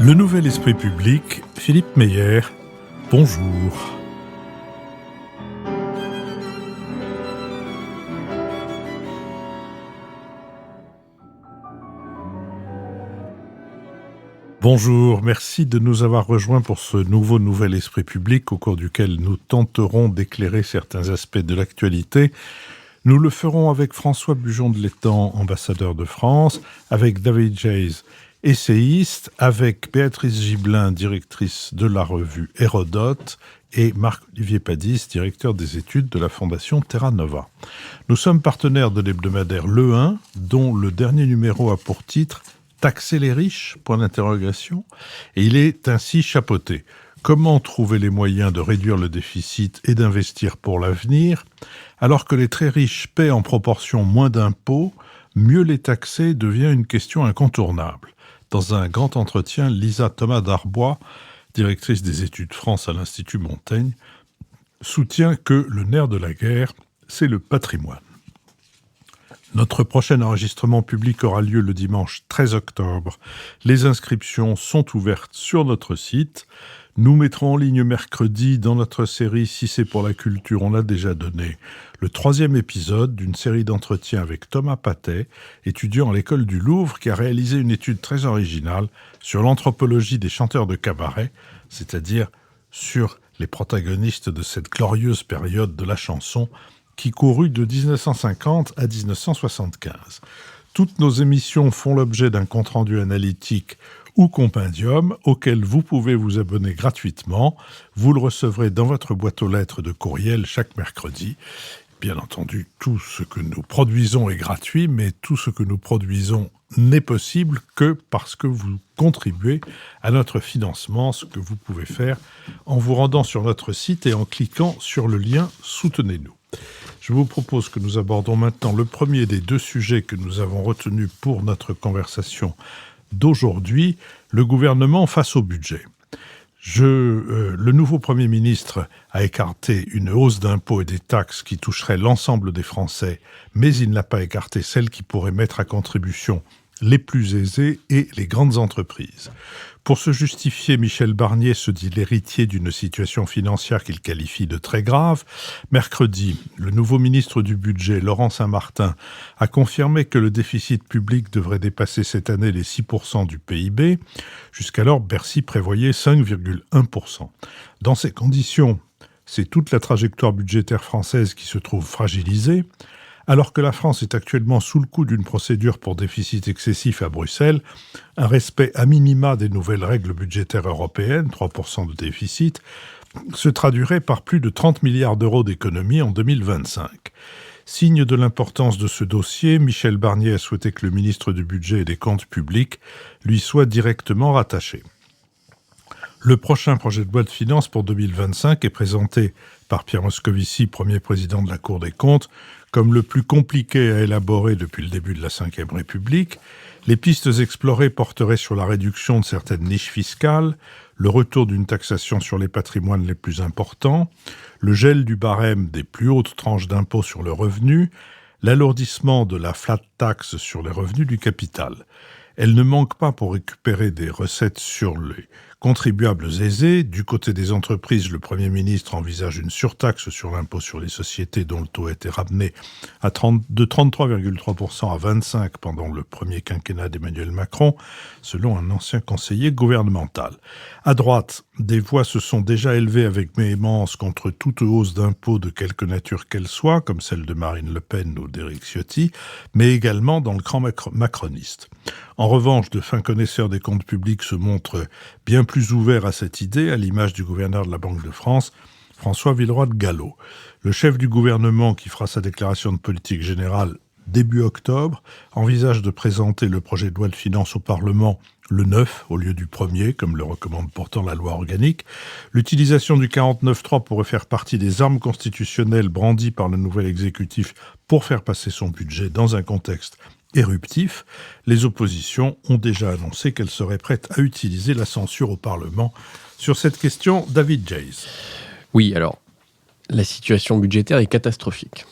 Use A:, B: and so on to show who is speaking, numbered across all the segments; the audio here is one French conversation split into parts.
A: Le Nouvel Esprit Public, Philippe Meyer, bonjour. Bonjour, merci de nous avoir rejoints pour ce nouveau Nouvel Esprit Public au cours duquel nous tenterons d'éclairer certains aspects de l'actualité. Nous le ferons avec François Bujon de l'Étang, ambassadeur de France, avec David Jayes, essayiste, avec Béatrice Gibelin, directrice de la revue Hérodote, et Marc-Olivier Padis, directeur des études de la Fondation Terra Nova. Nous sommes partenaires de l'hebdomadaire Le 1, dont le dernier numéro a pour titre « Taxer les riches ?» et il est ainsi chapeauté. Comment trouver les moyens de réduire le déficit et d'investir pour l'avenir ? Alors que les très riches paient en proportion moins d'impôts, mieux les taxer devient une question incontournable. Dans un grand entretien, Lisa Thomas d'Arbois, directrice des études France à l'Institut Montaigne, soutient que le nerf de la guerre, c'est le patrimoine. Notre prochain enregistrement public aura lieu le dimanche 13 octobre. Les inscriptions sont ouvertes sur notre site. Nous mettrons en ligne mercredi dans notre série « Si c'est pour la culture, on l'a déjà donné », le 3e épisode d'une série d'entretiens avec Thomas Patet, étudiant à l'école du Louvre, qui a réalisé une étude très originale sur l'anthropologie des chanteurs de cabaret, c'est-à-dire sur les protagonistes de cette glorieuse période de la chanson qui courut de 1950 à 1975. Toutes nos émissions font l'objet d'un compte-rendu analytique ou compendium auquel vous pouvez vous abonner gratuitement. Vous le recevrez dans votre boîte aux lettres de courriel chaque mercredi. Bien entendu, tout ce que nous produisons est gratuit, mais tout ce que nous produisons n'est possible que parce que vous contribuez à notre financement, ce que vous pouvez faire en vous rendant sur notre site et en cliquant sur le lien « Soutenez-nous ». Je vous propose que nous abordons maintenant le premier des deux sujets que nous avons retenus pour notre conversation d'aujourd'hui, le gouvernement face au budget. Le nouveau Premier ministre a écarté une hausse d'impôts et des taxes qui toucherait l'ensemble des Français, mais il n'a pas écarté celles qui pourraient mettre à contribution les plus aisés et les grandes entreprises. Pour se justifier, Michel Barnier se dit l'héritier d'une situation financière qu'il qualifie de très grave. Mercredi, le nouveau ministre du Budget, Laurent Saint-Martin, a confirmé que le déficit public devrait dépasser cette année les 6% du PIB. Jusqu'alors, Bercy prévoyait 5,1%. Dans ces conditions, c'est toute la trajectoire budgétaire française qui se trouve fragilisée. Alors que la France est actuellement sous le coup d'une procédure pour déficit excessif à Bruxelles, un respect à minima des nouvelles règles budgétaires européennes, 3% de déficit, se traduirait par plus de 30 milliards d'euros d'économies en 2025. Signe de l'importance de ce dossier, Michel Barnier a souhaité que le ministre du Budget et des Comptes publics lui soit directement rattaché. Le prochain projet de loi de finances pour 2025 est présenté par Pierre Moscovici, premier président de la Cour des comptes, comme le plus compliqué à élaborer depuis le début de la Ve République. Les pistes explorées porteraient sur la réduction de certaines niches fiscales, le retour d'une taxation sur les patrimoines les plus importants, le gel du barème des plus hautes tranches d'impôt sur le revenu, l'alourdissement de la flat tax sur les revenus du capital. Elle ne manque pas pour récupérer des recettes sur les contribuables aisés. Du côté des entreprises, le Premier ministre envisage une surtaxe sur l'impôt sur les sociétés dont le taux a été ramené de 33,3% à 25% pendant le premier quinquennat d'Emmanuel Macron, selon un ancien conseiller gouvernemental. À droite, des voix se sont déjà élevées avec véhémence contre toute hausse d'impôts de quelque nature qu'elle soit, comme celle de Marine Le Pen ou d'Éric Ciotti, mais également dans le camp macroniste. En revanche, de fins connaisseurs des comptes publics se montrent bien plus ouverts à cette idée, à l'image du gouverneur de la Banque de France, François Villeroy de Galhau. Le chef du gouvernement, qui fera sa déclaration de politique générale début octobre, envisage de présenter le projet de loi de finances au Parlement le 9 au lieu du 1er, comme le recommande pourtant la loi organique. L'utilisation du 49.3 pourrait faire partie des armes constitutionnelles brandies par le nouvel exécutif pour faire passer son budget dans un contexte éruptif. Les oppositions ont déjà annoncé qu'elles seraient prêtes à utiliser la censure au Parlement. Sur cette question, David Jayes.
B: Oui, alors, la situation budgétaire est catastrophique.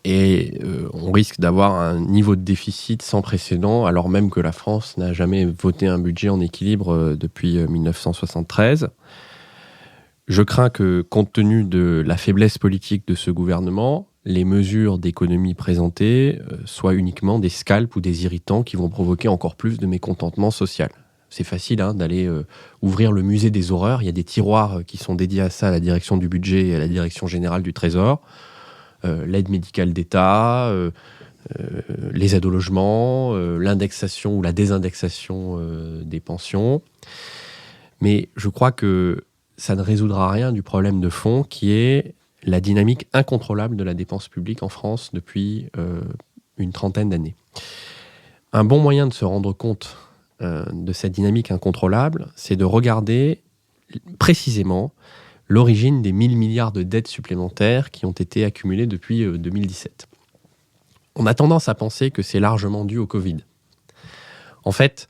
B: On risque d'avoir un niveau de déficit sans précédent, alors même que la France n'a jamais voté un budget en équilibre depuis 1973. Je crains que, compte tenu de la faiblesse politique de ce gouvernement, les mesures d'économie présentées soient uniquement des scalps ou des irritants qui vont provoquer encore plus de mécontentement social. C'est facile d'aller ouvrir le musée des horreurs. Il y a des tiroirs qui sont dédiés à ça, à la direction du budget et à la direction générale du Trésor. L'aide médicale d'État, les aides au logement, l'indexation ou la désindexation des pensions. Mais je crois que ça ne résoudra rien du problème de fond qui est la dynamique incontrôlable de la dépense publique en France depuis une trentaine d'années. Un bon moyen de se rendre compte de cette dynamique incontrôlable, c'est de regarder précisément l'origine des 1000 milliards de dettes supplémentaires qui ont été accumulées depuis 2017. On a tendance à penser que c'est largement dû au Covid. En fait,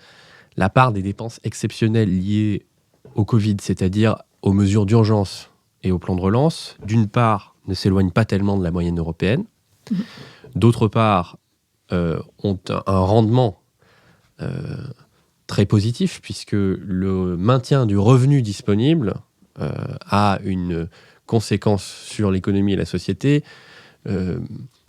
B: la part des dépenses exceptionnelles liées au Covid, c'est-à-dire aux mesures d'urgence et au plan de relance, d'une part, ne s'éloigne pas tellement de la moyenne européenne, d'autre part, ont un rendement très positif, puisque le maintien du revenu disponible a une conséquence sur l'économie et la société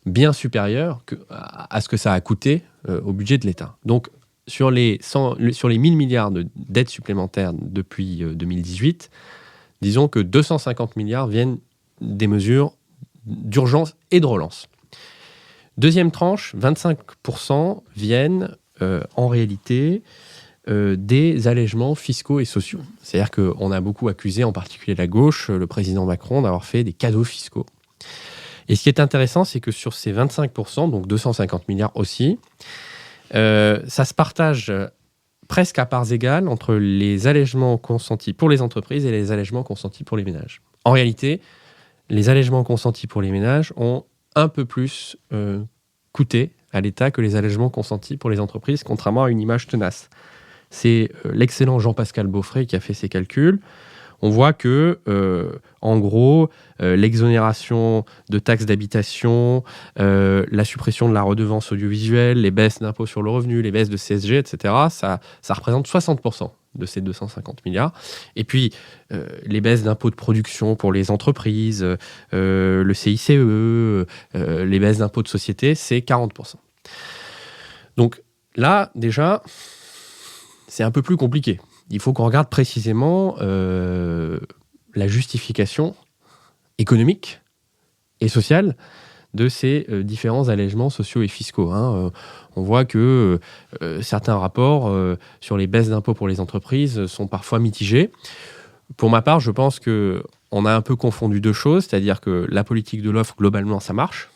B: bien supérieure à ce que ça a coûté au budget de l'État. Donc, sur les 1000 milliards de dettes supplémentaires depuis 2018, disons que 250 milliards viennent des mesures d'urgence et de relance. Deuxième tranche, 25% viennent en réalité des allègements fiscaux et sociaux. C'est-à-dire qu'on a beaucoup accusé, en particulier la gauche, le président Macron, d'avoir fait des cadeaux fiscaux. Et ce qui est intéressant, c'est que sur ces 25%, donc 250 milliards aussi, ça se partage presque à parts égales entre les allègements consentis pour les entreprises et les allègements consentis pour les ménages. En réalité, les allègements consentis pour les ménages ont un peu plus coûté à l'État que les allègements consentis pour les entreprises, contrairement à une image tenace. C'est l'excellent Jean-Pascal Beaufray qui a fait ces calculs. On voit que, en gros, l'exonération de taxes d'habitation, la suppression de la redevance audiovisuelle, les baisses d'impôts sur le revenu, les baisses de CSG, etc., ça représente 60% de ces 250 milliards. Et puis, les baisses d'impôts de production pour les entreprises, le CICE, les baisses d'impôts de société, c'est 40%. Donc là, déjà, c'est un peu plus compliqué. Il faut qu'on regarde précisément la justification économique et sociale de ces différents allègements sociaux et fiscaux. On voit que certains rapports sur les baisses d'impôts pour les entreprises sont parfois mitigés. Pour ma part, je pense qu'on a un peu confondu deux choses, c'est-à-dire que la politique de l'offre, globalement, ça marche.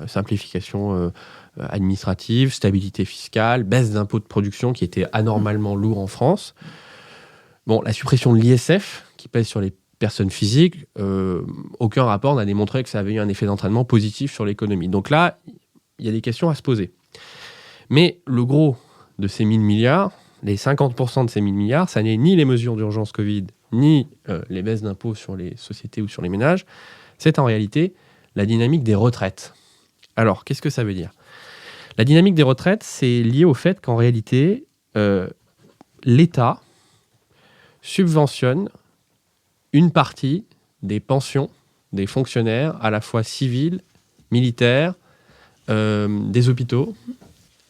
B: Simplification administrative, stabilité fiscale, baisse d'impôts de production qui était anormalement lourd en France. Bon, la suppression de l'ISF, qui pèse sur les personnes physiques, aucun rapport n'a démontré que ça avait eu un effet d'entraînement positif sur l'économie. Donc là, il y a des questions à se poser. Mais le gros de ces 1000 milliards, les 50% de ces 1000 milliards, ça n'est ni les mesures d'urgence Covid, ni les baisses d'impôts sur les sociétés ou sur les ménages. C'est en réalité la dynamique des retraites. Alors, qu'est-ce que ça veut dire ? La dynamique des retraites, c'est lié au fait qu'en réalité, l'État subventionne une partie des pensions des fonctionnaires, à la fois civils, militaires, des hôpitaux,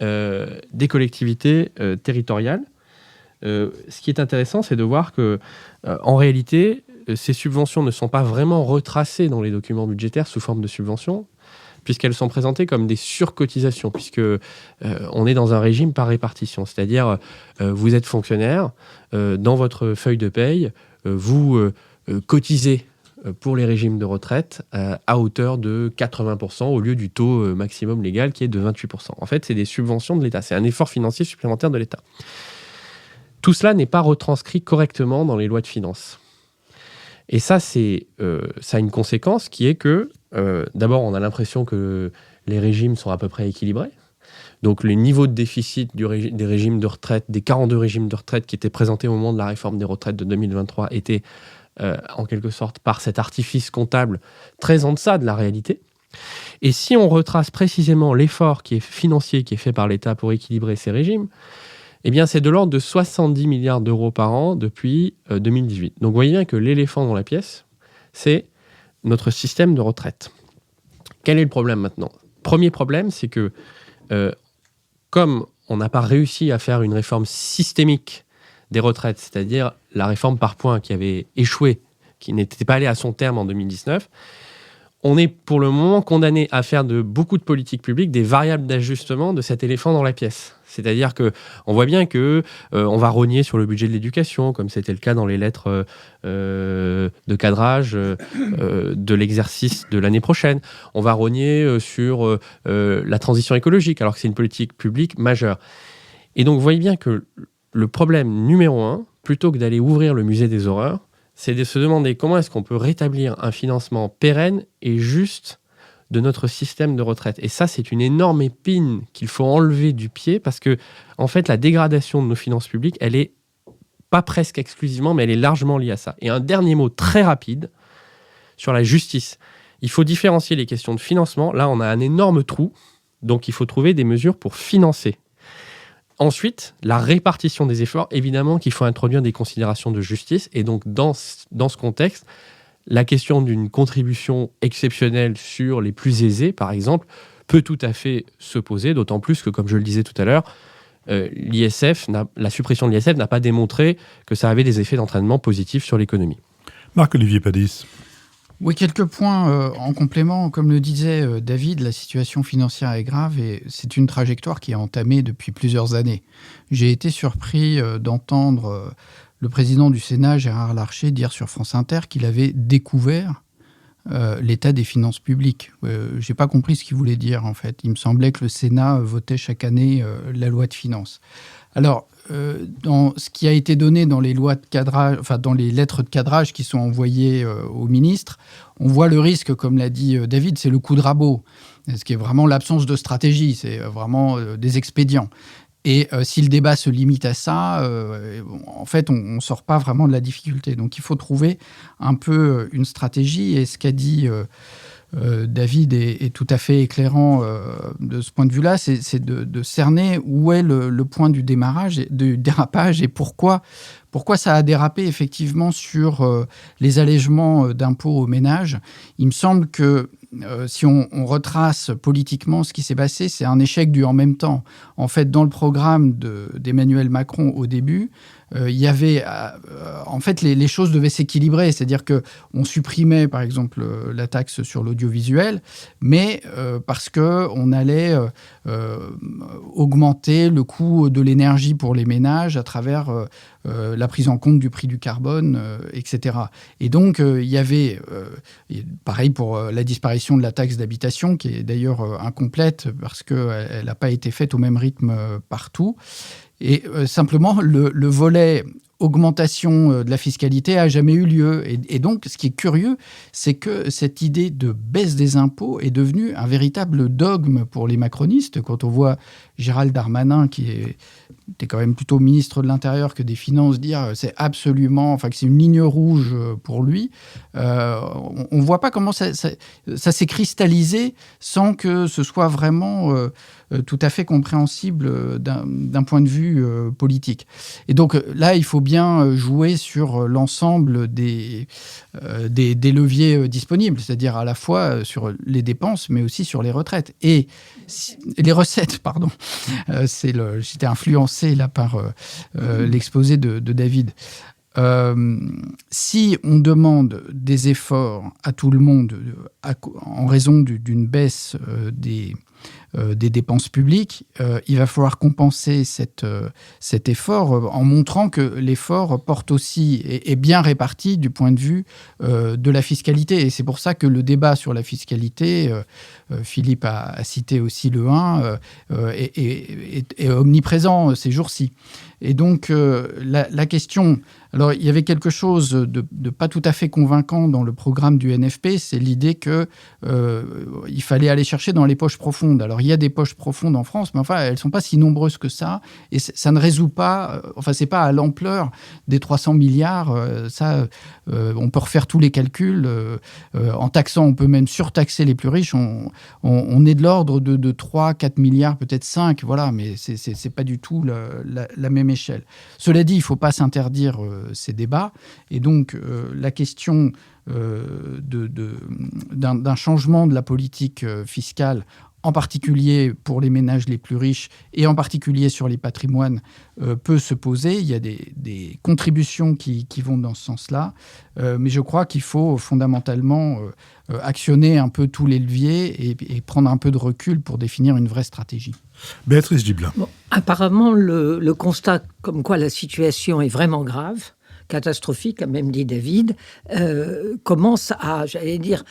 B: des collectivités territoriales. Ce qui est intéressant, c'est de voir que, en réalité, ces subventions ne sont pas vraiment retracées dans les documents budgétaires sous forme de subventions, puisqu'elles sont présentées comme des surcotisations, puisque on est dans un régime par répartition. C'est-à-dire, vous êtes fonctionnaire, dans votre feuille de paye, vous cotisez pour les régimes de retraite à hauteur de 80% au lieu du taux maximum légal qui est de 28%. En fait, c'est des subventions de l'État. C'est un effort financier supplémentaire de l'État. Tout cela n'est pas retranscrit correctement dans les lois de finances. Et ça, ça a une conséquence qui est que, d'abord, on a l'impression que les régimes sont à peu près équilibrés. Donc, les niveaux de déficit des régimes de retraite, des 42 régimes de retraite qui étaient présentés au moment de la réforme des retraites de 2023 étaient, en quelque sorte, par cet artifice comptable, très en deçà de la réalité. Et si on retrace précisément l'effort qui est financier qui est fait par l'État pour équilibrer ces régimes, eh bien c'est de l'ordre de 70 milliards d'euros par an depuis 2018. Donc vous voyez bien que l'éléphant dans la pièce, c'est notre système de retraite. Quel est le problème maintenant ? Premier problème, c'est que comme on n'a pas réussi à faire une réforme systémique des retraites, c'est-à-dire la réforme par points qui avait échoué, qui n'était pas allée à son terme en 2019, on est pour le moment condamné à faire de beaucoup de politiques publiques des variables d'ajustement de cet éléphant dans la pièce. C'est-à-dire qu'on voit bien qu'on va rogner sur le budget de l'éducation, comme c'était le cas dans les lettres de cadrage de l'exercice de l'année prochaine. On va rogner sur la transition écologique, alors que c'est une politique publique majeure. Et donc, vous voyez bien que le problème numéro 1, plutôt que d'aller ouvrir le musée des horreurs, c'est de se demander comment est-ce qu'on peut rétablir un financement pérenne et juste de notre système de retraite. Et ça, c'est une énorme épine qu'il faut enlever du pied parce que, en fait, la dégradation de nos finances publiques, elle est pas presque exclusivement, mais elle est largement liée à ça. Et un dernier mot très rapide sur la justice. Il faut différencier les questions de financement. Là, on a un énorme trou, donc il faut trouver des mesures pour financer. Ensuite, la répartition des efforts, évidemment qu'il faut introduire des considérations de justice. Et donc, dans ce contexte, la question d'une contribution exceptionnelle sur les plus aisés, par exemple, peut tout à fait se poser, d'autant plus que, comme je le disais tout à l'heure, la suppression de l'ISF n'a pas démontré que ça avait des effets d'entraînement positifs sur l'économie.
A: Marc-Olivier Padis.
C: Oui, quelques points en complément. Comme le disait David, la situation financière est grave et c'est une trajectoire qui est entamée depuis plusieurs années. J'ai été surpris d'entendre le président du Sénat, Gérard Larcher, dire sur France Inter qu'il avait découvert l'état des finances publiques. Je n'ai pas compris ce qu'il voulait dire, en fait. Il me semblait que le Sénat votait chaque année la loi de finances. Alors, dans ce qui a été donné dans les lois de cadrage, enfin dans les lettres de cadrage qui sont envoyées au ministre, on voit le risque, comme l'a dit David, c'est le coup de rabot, ce qui est vraiment l'absence de stratégie, c'est vraiment des expédients. Et si le débat se limite à ça, en fait, on ne sort pas vraiment de la difficulté. Donc, il faut trouver un peu une stratégie. Et ce qu'a dit David est tout à fait éclairant de ce point de vue-là, c'est de cerner où est le point du dérapage et pourquoi ça a dérapé effectivement sur les allègements d'impôts aux ménages. Il me semble que si on retrace politiquement ce qui s'est passé, c'est un échec du en même temps. En fait, dans le programme d'Emmanuel Macron au début, il y avait, en fait, les choses devaient s'équilibrer. C'est-à-dire qu'on supprimait, par exemple, la taxe sur l'audiovisuel, mais parce qu'on allait augmenter le coût de l'énergie pour les ménages à travers la prise en compte du prix du carbone, etc. Et donc, il y avait, pareil pour la disparition de la taxe d'habitation, qui est d'ailleurs incomplète parce qu'elle n'a pas été faite au même rythme partout. Et simplement, le volet augmentation de la fiscalité n'a jamais eu lieu. Et donc, ce qui est curieux, c'est que cette idée de baisse des impôts est devenue un véritable dogme pour les macronistes. Quand on voit Gérald Darmanin, qui était quand même plutôt ministre de l'Intérieur que des Finances, dire c'est absolument, enfin que c'est une ligne rouge pour lui, on ne voit pas comment ça s'est cristallisé sans que ce soit vraiment tout à fait compréhensible d'un point de vue politique. Et donc là, il faut bien jouer sur l'ensemble des leviers disponibles, c'est-à-dire à la fois sur les dépenses, mais aussi sur les retraites. Et les recettes, pardon. J'étais influencé là par l'exposé de David. Si on demande des efforts à tout le monde en raison d'une baisse des dépenses publiques, il va falloir compenser cet effort en montrant que l'effort porte aussi est bien réparti du point de vue de la fiscalité. Et c'est pour ça que le débat sur la fiscalité, Philippe a cité aussi le 1, est omniprésent ces jours-ci. Et donc, la question... Alors, il y avait quelque chose de pas tout à fait convaincant dans le programme du NFP, c'est l'idée qu'il fallait aller chercher dans les poches profondes. profondes. Alors, il y a des poches profondes en France, mais enfin, elles ne sont pas si nombreuses que ça. Et ça ne résout pas... ce n'est pas à l'ampleur des 300 milliards. On peut refaire tous les calculs. En taxant, on peut même surtaxer les plus riches. On est de l'ordre de 3, 4 milliards, peut-être 5. Voilà, mais ce n'est pas du tout la même échelle. Cela dit, il ne faut pas s'interdire ces débats. Et donc, la question d'un changement de la politique fiscale, en particulier pour les ménages les plus riches et en particulier sur les patrimoines, peut se poser. Il y a des contributions qui vont dans ce sens-là. Mais je crois qu'il faut fondamentalement actionner un peu tous les leviers et prendre un peu de recul pour définir une vraie stratégie.
A: Béatrice Gibelin.
D: Bon, apparemment, le constat comme quoi la situation est vraiment grave, catastrophique, a même dit David, commence à, j'allais dire,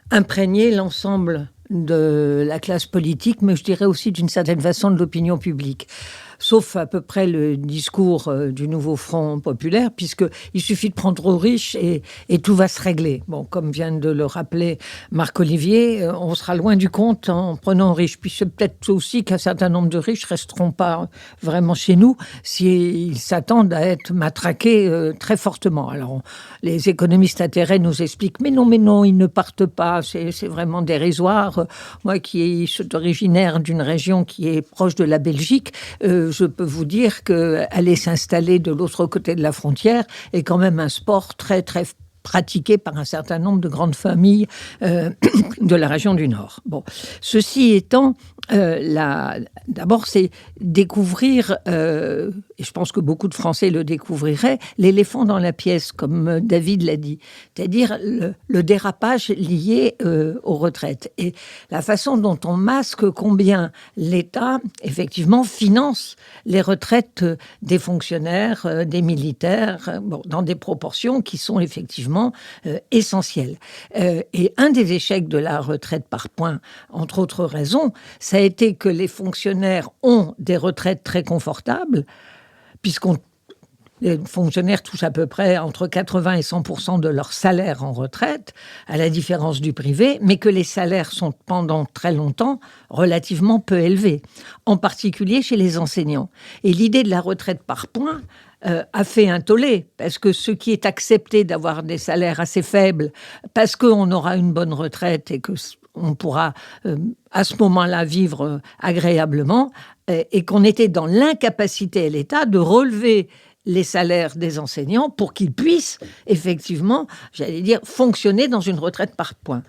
D: imprégner l'ensemble de la classe politique, mais je dirais aussi d'une certaine façon de l'opinion publique. Sauf à peu près le discours du nouveau Front populaire, puisqu'il suffit de prendre aux riches et tout va se régler. Bon, comme vient de le rappeler Marc-Olivier, on sera loin du compte en prenant aux riches. Puis c'est peut-être aussi qu'un certain nombre de riches ne resteront pas vraiment chez nous s'ils s'attendent à être matraqués très fortement. Alors, les économistes atterrés nous expliquent « mais non, ils ne partent pas, c'est vraiment dérisoire ». Moi qui suis originaire d'une région qui est proche de la Belgique, je peux vous dire qu'aller s'installer de l'autre côté de la frontière est quand même un sport très, très pratiqué par un certain nombre de grandes familles de la région du Nord. Bon, ceci étant, d'abord, c'est découvrir, et je pense que beaucoup de Français le découvriraient, l'éléphant dans la pièce, comme David l'a dit, c'est-à-dire le dérapage lié aux retraites et la façon dont on masque combien l'État, effectivement, finance les retraites des fonctionnaires, des militaires, dans des proportions qui sont effectivement essentielles. Et un des échecs de la retraite par points, entre autres raisons, ça a été que les fonctionnaires ont des retraites très confortables, les fonctionnaires touchent à peu près entre 80 et 100% de leur salaire en retraite, à la différence du privé, mais que les salaires sont pendant très longtemps relativement peu élevés, en particulier chez les enseignants. Et l'idée de la retraite par points a fait un tollé, parce que ce qui est accepté d'avoir des salaires assez faibles, parce qu'on aura une bonne retraite et qu'on pourra à ce moment-là vivre agréablement, et qu'on était dans l'incapacité, l'État, de relever les salaires des enseignants pour qu'ils puissent effectivement, j'allais dire, fonctionner dans une retraite par points.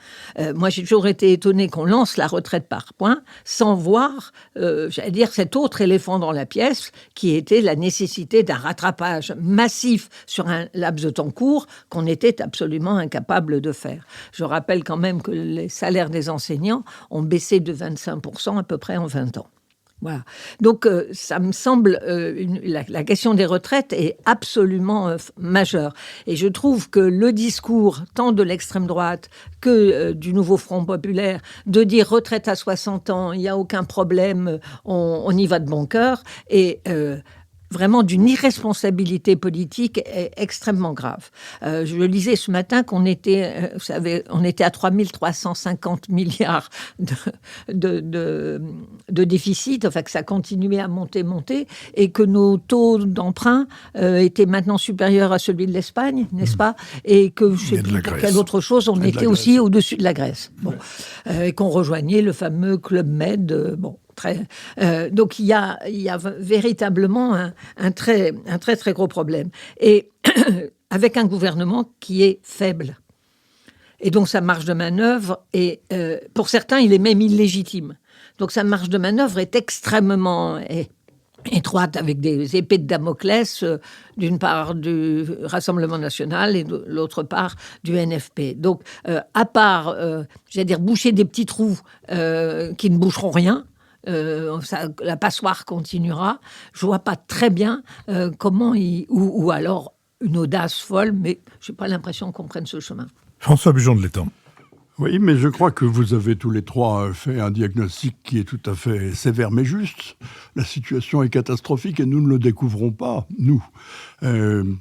D: Moi, j'ai toujours été étonnée qu'on lance la retraite par points sans voir, j'allais dire, cet autre éléphant dans la pièce qui était la nécessité d'un rattrapage massif sur un laps de temps court qu'on était absolument incapable de faire. Je rappelle quand même que les salaires des enseignants ont baissé de 25% à peu près en 20 ans. Voilà. Donc, ça me semble, la question des retraites est absolument majeure. Et je trouve que le discours, tant de l'extrême droite que du nouveau Front populaire, de dire retraite à 60 ans, il n'y a aucun problème, on y va de bon cœur, et vraiment d'une irresponsabilité politique extrêmement grave. Je le lisais ce matin qu'on était, vous savez, on était à 3 350 milliards de déficit, enfin que ça continuait à monter, et que nos taux d'emprunt étaient maintenant supérieurs à celui de l'Espagne, n'est-ce pas? Et que, je ne sais plus pour quelle autre chose, on était aussi au-dessus de la Grèce. Bon. Et qu'on rejoignait le fameux Club Med, bon. Donc il y a véritablement un très très gros problème, et avec un gouvernement qui est faible, et donc sa marge de manœuvre est, pour certains, il est même illégitime. Donc sa marge de manœuvre est extrêmement étroite, avec des épées de Damoclès, d'une part du Rassemblement national et de l'autre part du NFP. Donc à part, j'allais dire, boucher des petits trous qui ne boucheront rien, la passoire continuera. Je vois pas très bien comment ou alors une audace folle, mais j'ai pas l'impression qu'on prenne ce chemin.
A: François Bujon de l'Étang.
E: Oui, mais je crois que vous avez tous les trois fait un diagnostic qui est tout à fait sévère mais juste. La situation est catastrophique et nous ne le découvrons pas, nous.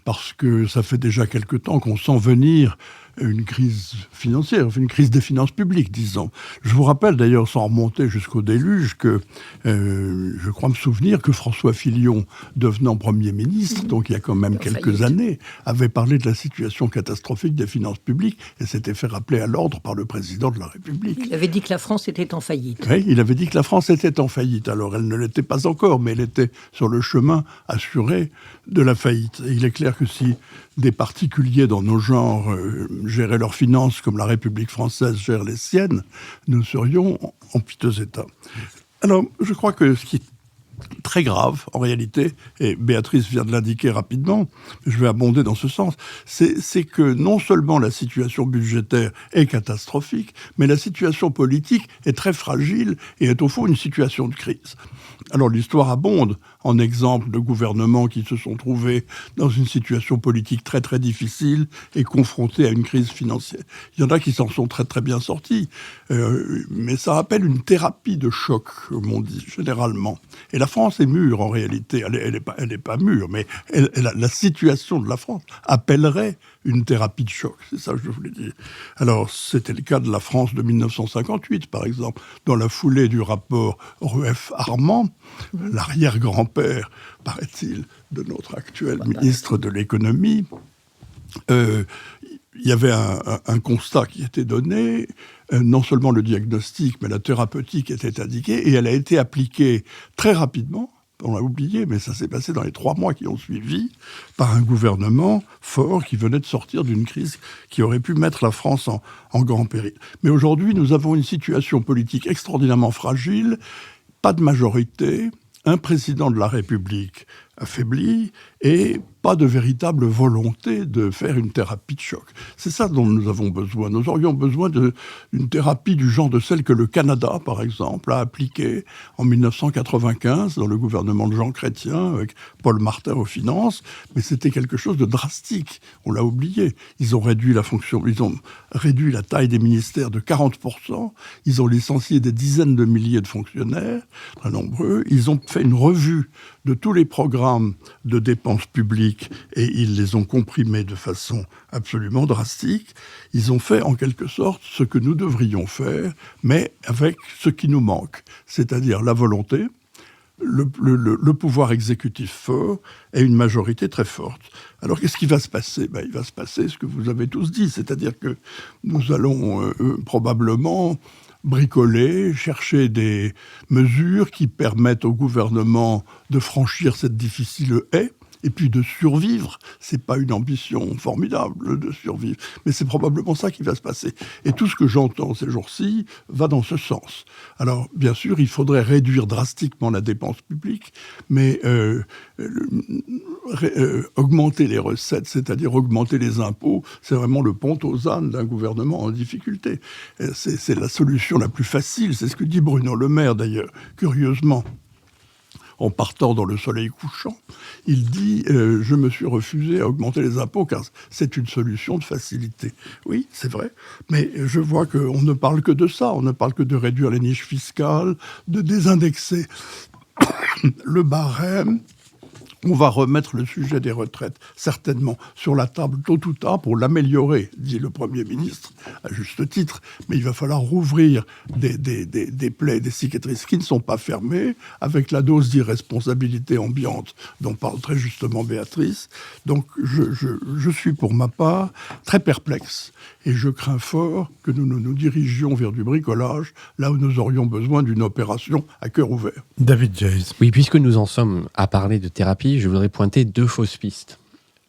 E: Parce que ça fait déjà quelque temps qu'on sent venir une crise financière, une crise des finances publiques, disons. Je vous rappelle d'ailleurs, sans remonter jusqu'au déluge, que je crois me souvenir que François Fillon, devenant Premier ministre, donc il y a quand même quelques années, avait parlé de la situation catastrophique des finances publiques et s'était fait rappeler à l'ordre par le président de la République.
D: Il avait dit que la France était en faillite.
E: Oui, il avait dit que la France était en faillite. Alors elle ne l'était pas encore, mais elle était sur le chemin assuré de la faillite. Et il est clair que si des particuliers dans nos genres géraient leurs finances comme la République française gère les siennes, nous serions en piteux état. Alors, je crois que ce qui est très grave, en réalité, et Béatrice vient de l'indiquer rapidement, je vais abonder dans ce sens, c'est que non seulement la situation budgétaire est catastrophique, mais la situation politique est très fragile et est au fond une situation de crise. Alors l'histoire abonde en exemples de gouvernements qui se sont trouvés dans une situation politique très très difficile et confrontés à une crise financière. Il y en a qui s'en sont très très bien sortis, mais ça appelle une thérapie de choc, comme on dit généralement. Et la France est mûre en réalité, elle est pas mûre, mais la situation de la France appellerait une thérapie de choc, c'est ça que je voulais dire. Alors, c'était le cas de la France de 1958, par exemple, dans la foulée du rapport Rueff-Armand, l'arrière-grand-père, paraît-il, de notre actuel ministre de l'économie. Il y avait un constat qui était donné, non seulement le diagnostic, mais la thérapeutique était indiquée, et elle a été appliquée très rapidement. On l'a oublié, mais ça s'est passé dans les 3 mois qui ont suivi, par un gouvernement fort qui venait de sortir d'une crise qui aurait pu mettre la France en grand péril. Mais aujourd'hui, nous avons une situation politique extraordinairement fragile, pas de majorité, un président de la République affaibli et pas de véritable volonté de faire une thérapie de choc. C'est ça dont nous avons besoin. Nous aurions besoin d'une thérapie du genre de celle que le Canada, par exemple, a appliquée en 1995 dans le gouvernement de Jean Chrétien avec Paul Martin aux finances, mais c'était quelque chose de drastique. On l'a oublié. Ils ont réduit la taille des ministères de 40%, ils ont licencié des dizaines de milliers de fonctionnaires, très nombreux, ils ont fait une revue de tous les programmes de dépenses publiques et ils les ont comprimés de façon absolument drastique. Ils ont fait en quelque sorte ce que nous devrions faire, mais avec ce qui nous manque, c'est-à-dire la volonté, le pouvoir exécutif fort et une majorité très forte. Alors qu'est-ce qui va se passer ? Il va se passer ce que vous avez tous dit, c'est-à-dire que nous allons probablement bricoler, chercher des mesures qui permettent au gouvernement de franchir cette difficile haie, et puis de survivre. C'est pas une ambition formidable de survivre, mais c'est probablement ça qui va se passer. Et tout ce que j'entends ces jours-ci va dans ce sens. Alors, bien sûr, il faudrait réduire drastiquement la dépense publique, mais augmenter les recettes, c'est-à-dire augmenter les impôts, c'est vraiment le pont aux ânes d'un gouvernement en difficulté. C'est la solution la plus facile, c'est ce que dit Bruno Le Maire d'ailleurs, curieusement. En partant dans le soleil couchant, il dit « Je me suis refusé à augmenter les impôts car c'est une solution de facilité. » Oui, c'est vrai, mais je vois qu'on ne parle que de ça, on ne parle que de réduire les niches fiscales, de désindexer le barème. On va remettre le sujet des retraites, certainement, sur la table tôt ou tard pour l'améliorer, dit le Premier ministre, à juste titre. Mais il va falloir rouvrir des plaies, des cicatrices qui ne sont pas fermées, avec la dose d'irresponsabilité ambiante dont parle très justement Béatrice. Donc je suis pour ma part très perplexe. Et je crains fort que nous nous dirigions vers du bricolage, là où nous aurions besoin d'une opération à cœur ouvert.
A: David Jayes.
B: Oui, puisque nous en sommes à parler de thérapie, je voudrais pointer 2 fausses pistes.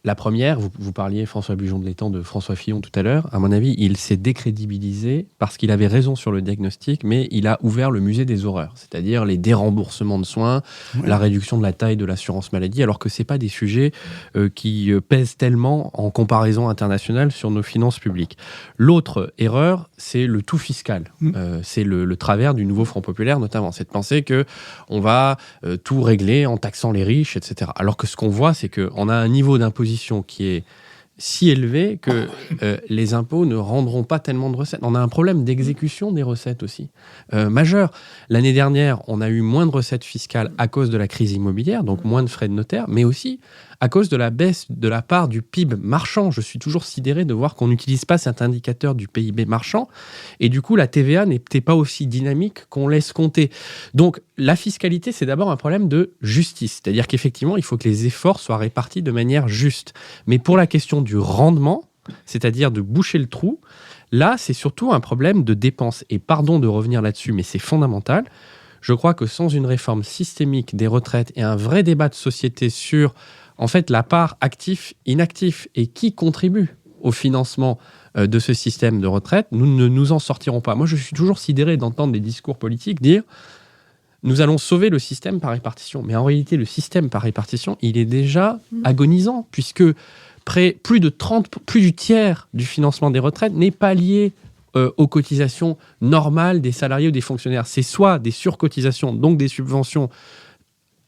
B: La première, vous parliez, François Bujon de l'Étang, de François Fillon tout à l'heure. À mon avis, il s'est décrédibilisé parce qu'il avait raison sur le diagnostic, mais il a ouvert le musée des horreurs, c'est-à-dire les déremboursements de soins, la réduction de la taille de l'assurance maladie, alors que ce n'est pas des sujets qui pèsent tellement en comparaison internationale sur nos finances publiques. L'autre erreur, c'est le tout fiscal. C'est le travers du nouveau Front populaire, notamment. C'est de penser qu'on va tout régler en taxant les riches, etc. Alors que ce qu'on voit, c'est qu'on a un niveau d'imposition qui est si élevé que les impôts ne rendront pas tellement de recettes. On a un problème d'exécution des recettes aussi, majeur. L'année dernière, on a eu moins de recettes fiscales à cause de la crise immobilière, donc moins de frais de notaire, mais aussi à cause de la baisse de la part du PIB marchand. Je suis toujours sidéré de voir qu'on n'utilise pas cet indicateur du PIB marchand. Et du coup, la TVA n'était pas aussi dynamique qu'on laisse compter. Donc, la fiscalité, c'est d'abord un problème de justice. C'est-à-dire qu'effectivement, il faut que les efforts soient répartis de manière juste. Mais pour la question du rendement, c'est-à-dire de boucher le trou, là, c'est surtout un problème de dépenses. Et pardon de revenir là-dessus, mais c'est fondamental. Je crois que sans une réforme systémique des retraites et un vrai débat de société sur, en fait, la part actif-inactif et qui contribue au financement de ce système de retraite, nous ne nous en sortirons pas. Moi, je suis toujours sidéré d'entendre des discours politiques dire « nous allons sauver le système par répartition ». Mais en réalité, le système par répartition, il est déjà agonisant, puisque plus du tiers du financement des retraites n'est pas lié aux cotisations normales des salariés ou des fonctionnaires. C'est soit des surcotisations, donc des subventions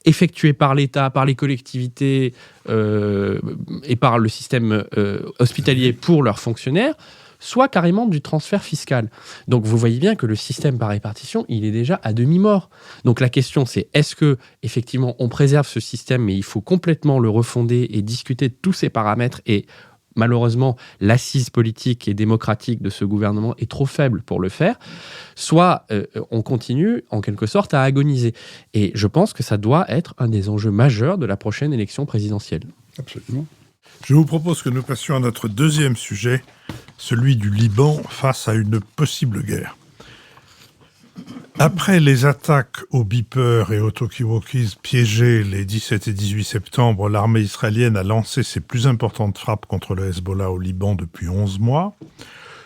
B: effectuées par l'État, par les collectivités et par le système hospitalier pour leurs fonctionnaires, soit carrément du transfert fiscal. Donc vous voyez bien que le système par répartition, il est déjà à demi-mort. Donc la question c'est, est-ce que effectivement on préserve ce système, mais il faut complètement le refonder et discuter de tous ces paramètres, et malheureusement, l'assise politique et démocratique de ce gouvernement est trop faible pour le faire, soit on continue, en quelque sorte, à agoniser. Et je pense que ça doit être un des enjeux majeurs de la prochaine élection présidentielle.
E: Absolument.
A: Je vous propose que nous passions à notre deuxième sujet, celui du Liban face à une possible guerre. Après les attaques aux beepers et aux talkie-walkies piégés les 17 et 18 septembre, l'armée israélienne a lancé ses plus importantes frappes contre le Hezbollah au Liban depuis 11 mois.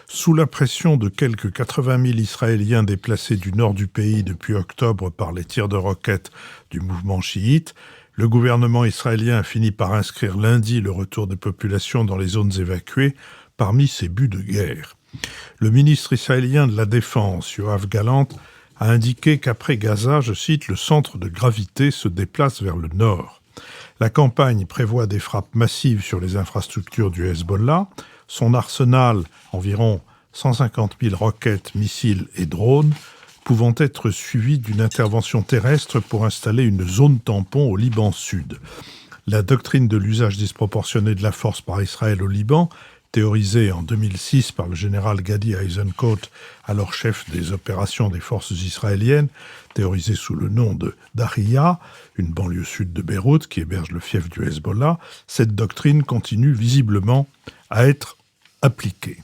A: Sous la pression de quelques 80 000 Israéliens déplacés du nord du pays depuis octobre par les tirs de roquettes du mouvement chiite, le gouvernement israélien a fini par inscrire lundi le retour des populations dans les zones évacuées parmi ses buts de guerre. Le ministre israélien de la Défense, Yoav Gallant, a indiqué qu'après Gaza, je cite, « le centre de gravité se déplace vers le nord ». La campagne prévoit des frappes massives sur les infrastructures du Hezbollah. Son arsenal, environ 150 000 roquettes, missiles et drones, pouvant être suivis d'une intervention terrestre pour installer une zone tampon au Liban Sud. La doctrine de l'usage disproportionné de la force par Israël au Liban, théorisée en 2006 par le général Gadi Eisenkot, alors chef des opérations des forces israéliennes, théorisée sous le nom de Dahiya, une banlieue sud de Beyrouth qui héberge le fief du Hezbollah, cette doctrine continue visiblement à être appliquée.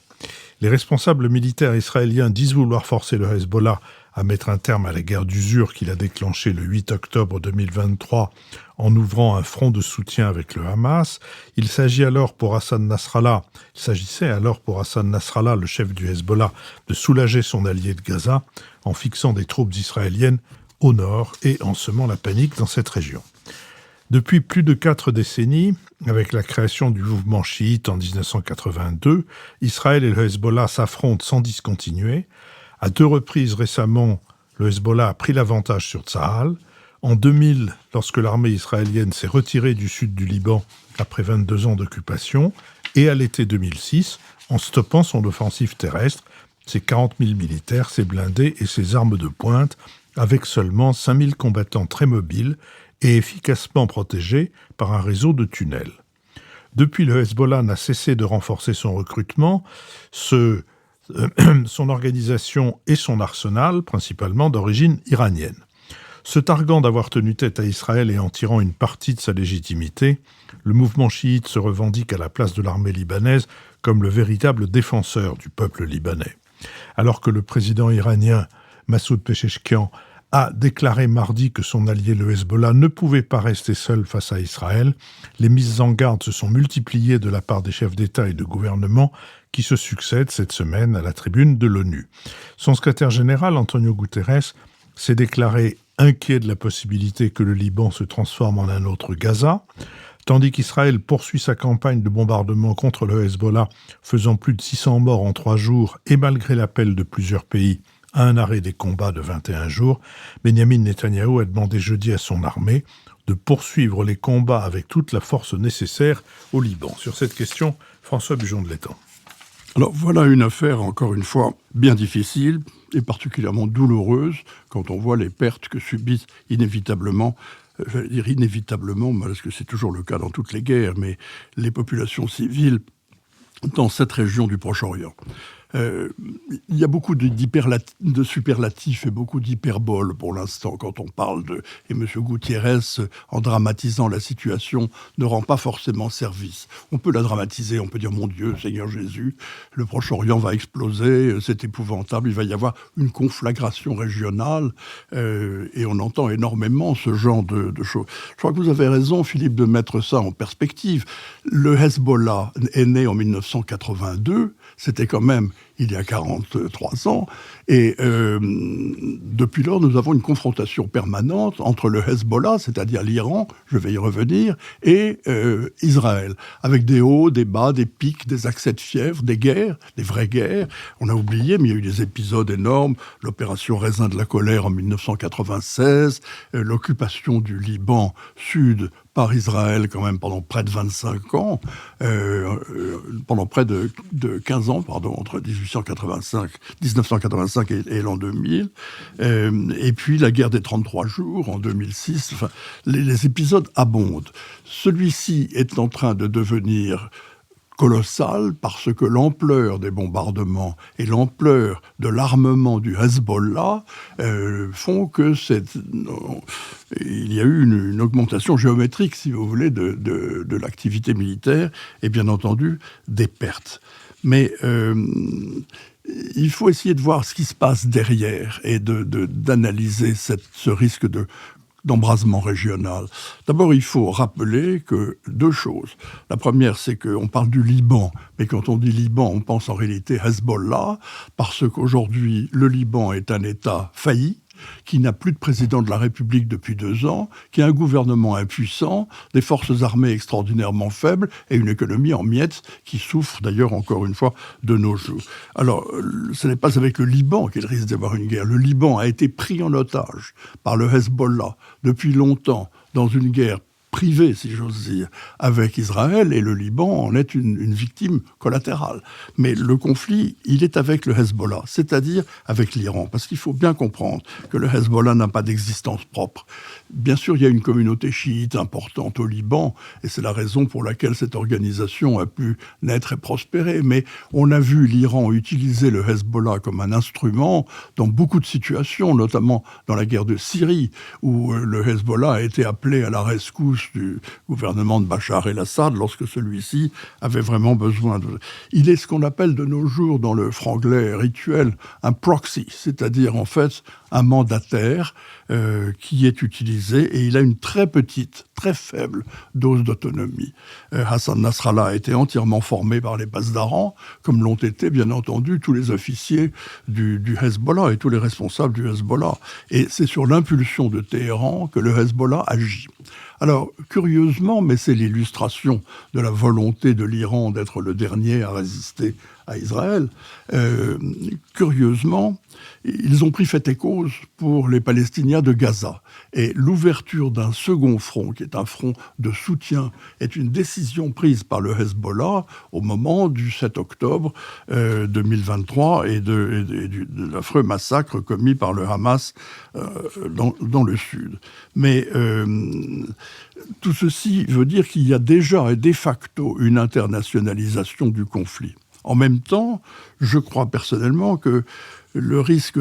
A: Les responsables militaires israéliens disent vouloir forcer le Hezbollah à mettre un terme à la guerre d'usure qu'il a déclenchée le 8 octobre 2023 en ouvrant un front de soutien avec le Hamas. Il s'agissait alors pour Hassan Nasrallah, le chef du Hezbollah, de soulager son allié de Gaza en fixant des troupes israéliennes au nord et en semant la panique dans cette région. Depuis plus de 4 décennies, avec la création du mouvement chiite en 1982, Israël et le Hezbollah s'affrontent sans discontinuer. À 2 reprises récemment, le Hezbollah a pris l'avantage sur Tsahal. En 2000, lorsque l'armée israélienne s'est retirée du sud du Liban après 22 ans d'occupation, et à l'été 2006, en stoppant son offensive terrestre, ses 40 000 militaires, ses blindés et ses armes de pointe, avec seulement 5 000 combattants très mobiles et efficacement protégés par un réseau de tunnels. Depuis, le Hezbollah n'a cessé de renforcer son recrutement, son organisation et son arsenal, principalement d'origine iranienne. Se targuant d'avoir tenu tête à Israël et en tirant une partie de sa légitimité, le mouvement chiite se revendique à la place de l'armée libanaise comme le véritable défenseur du peuple libanais. Alors que le président iranien Massoud Pezeshkian a déclaré mardi que son allié le Hezbollah ne pouvait pas rester seul face à Israël, les mises en garde se sont multipliées de la part des chefs d'État et de gouvernement qui se succèdent cette semaine à la tribune de l'ONU. Son secrétaire général, Antonio Guterres, s'est déclaré inquiet de la possibilité que le Liban se transforme en un autre Gaza, tandis qu'Israël poursuit sa campagne de bombardement contre le Hezbollah, faisant plus de 600 morts en 3 jours, et malgré l'appel de plusieurs pays à un arrêt des combats de 21 jours, Benyamin Netanyahou a demandé jeudi à son armée de poursuivre les combats avec toute la force nécessaire au Liban. Sur cette question, François Bujon de l'Étang.
E: Alors voilà une affaire, encore une fois, bien difficile et particulièrement douloureuse quand on voit les pertes que subissent inévitablement j'allais dire inévitablement, parce que c'est toujours le cas dans toutes les guerres, mais les populations civiles dans cette région du Proche-Orient. Il y a beaucoup de superlatifs et beaucoup d'hyperboles pour l'instant quand on parle de... Et M. Gutiérrez, en dramatisant la situation, ne rend pas forcément service. On peut la dramatiser, on peut dire « Mon Dieu, Seigneur Jésus, le Proche-Orient va exploser, c'est épouvantable, il va y avoir une conflagration régionale. » Et on entend énormément ce genre de choses. Je crois que vous avez raison, Philippe, de mettre ça en perspective. Le Hezbollah est né en 1982, c'était quand même il y a 43 ans, et depuis lors, nous avons une confrontation permanente entre le Hezbollah, c'est-à-dire l'Iran, je vais y revenir, et Israël, avec des hauts, des bas, des pics, des accès de fièvre, des guerres, des vraies guerres. On a oublié, mais il y a eu des épisodes énormes, l'opération Raisin de la colère en 1996, l'occupation du Liban Sud par Israël quand même pendant près de 25 ans, pendant près de 15 ans, entre 1985 et l'an 2000, et puis la guerre des 33 jours en 2006. Enfin, les épisodes abondent. Celui-ci est en train de devenir colossal parce que l'ampleur des bombardements et l'ampleur de l'armement du Hezbollah font que il y a eu une augmentation géométrique, si vous voulez, de l'activité militaire et bien entendu des pertes. Mais il faut essayer de voir ce qui se passe derrière et d'analyser ce risque d'embrasement régional. D'abord, il faut rappeler que deux choses. La première, c'est qu'on parle du Liban, mais quand on dit Liban, on pense en réalité Hezbollah, parce qu'aujourd'hui, le Liban est un État failli, qui n'a plus de président de la République depuis 2 ans, qui a un gouvernement impuissant, des forces armées extraordinairement faibles et une économie en miettes qui souffre d'ailleurs encore une fois de nos jours. Alors, ce n'est pas avec le Liban qu'il risque d'avoir une guerre. Le Liban a été pris en otage par le Hezbollah depuis longtemps dans une guerre privée, si j'ose dire, avec Israël, et le Liban en est une victime collatérale. Mais le conflit, il est avec le Hezbollah, c'est-à-dire avec l'Iran, parce qu'il faut bien comprendre que le Hezbollah n'a pas d'existence propre. Bien sûr, il y a une communauté chiite importante au Liban, et c'est la raison pour laquelle cette organisation a pu naître et prospérer, mais on a vu l'Iran utiliser le Hezbollah comme un instrument dans beaucoup de situations, notamment dans la guerre de Syrie, où le Hezbollah a été appelé à la rescousse du gouvernement de Bachar el-Assad lorsque celui-ci avait vraiment besoin de... Il est ce qu'on appelle de nos jours dans le franglais rituel un proxy, c'est-à-dire en fait un mandataire qui est utilisé et il a une très petite, très faible dose d'autonomie. Hassan Nasrallah a été entièrement formé par les Pasdaran, comme l'ont été bien entendu tous les officiers du Hezbollah et tous les responsables du Hezbollah. Et c'est sur l'impulsion de Téhéran que le Hezbollah agit. Alors, curieusement, mais c'est l'illustration de la volonté de l'Iran d'être le dernier à résister à Israël, curieusement, ils ont pris fait et cause pour les Palestiniens de Gaza. Et l'ouverture d'un second front, qui est un front de soutien, est une décision prise par le Hezbollah au moment du 7 octobre 2023 et de l'affreux massacre commis par le Hamas dans le Sud. Mais tout ceci veut dire qu'il y a déjà et de facto une internationalisation du conflit. En même temps, je crois personnellement que le risque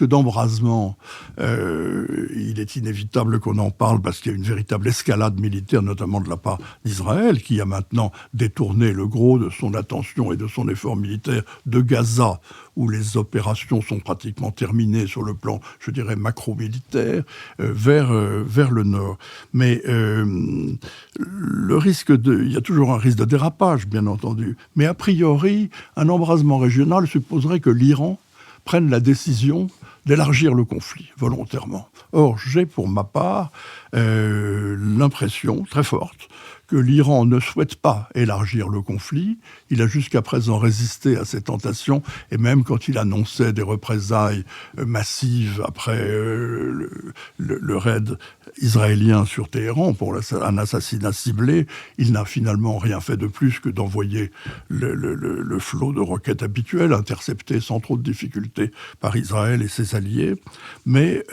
E: d'embrasement, il est inévitable qu'on en parle parce qu'il y a une véritable escalade militaire, notamment de la part d'Israël, qui a maintenant détourné le gros de son attention et de son effort militaire de Gaza, où les opérations sont pratiquement terminées sur le plan, je dirais, macro-militaire, vers le nord. Mais il y a toujours un risque de dérapage, bien entendu. Mais a priori, un embrasement régional supposerait que l'Iran prenne la décision d'élargir le conflit, volontairement. Or, j'ai pour ma part l'impression très forte que l'Iran ne souhaite pas élargir le conflit. Il a jusqu'à présent résisté à ces tentations, et même quand il annonçait des représailles massives après le raid israélien sur Téhéran pour un assassinat ciblé, il n'a finalement rien fait de plus que d'envoyer le flot de roquettes habituel, intercepté sans trop de difficultés par Israël et ses ses alliés, mais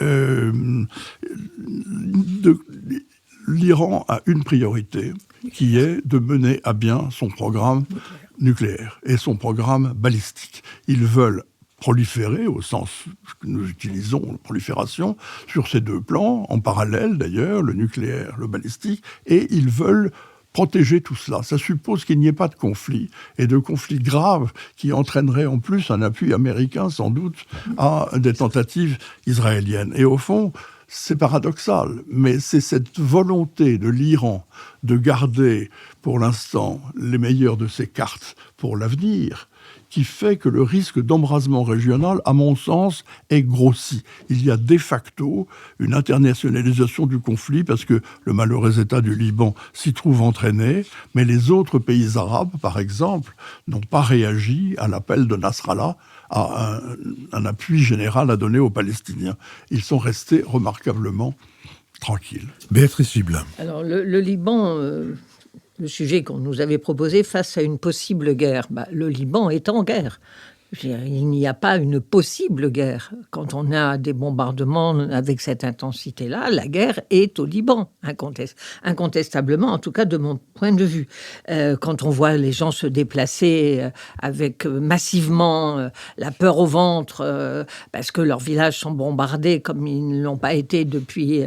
E: l'Iran a une priorité, qui est de mener à bien son programme nucléaire et son programme balistique. Ils veulent proliférer, au sens que nous utilisons, la prolifération, sur ces deux plans, en parallèle d'ailleurs, le nucléaire, le balistique, et ils veulent protéger tout cela. Ça suppose qu'il n'y ait pas de conflit, et de conflits graves qui entraîneraient en plus un appui américain, sans doute, à des tentatives israéliennes. Et au fond, c'est paradoxal, mais c'est cette volonté de l'Iran de garder, pour l'instant, les meilleures de ses cartes pour l'avenir, qui fait que le risque d'embrasement régional, à mon sens, est grossi. Il y a de facto une internationalisation du conflit parce que le malheureux État du Liban s'y trouve entraîné, mais les autres pays arabes, par exemple, n'ont pas réagi à l'appel de Nasrallah à un appui général à donner aux Palestiniens. Ils sont restés remarquablement tranquilles.
A: Béatrice Gibelin.
D: Alors, le Liban... le sujet qu'on nous avait proposé face à une possible guerre. Le Liban est en guerre. Il n'y a pas une possible guerre. Quand on a des bombardements avec cette intensité-là, la guerre est au Liban, incontestablement, en tout cas de mon point de vue. Quand on voit les gens se déplacer avec massivement la peur au ventre parce que leurs villages sont bombardés comme ils ne l'ont pas été depuis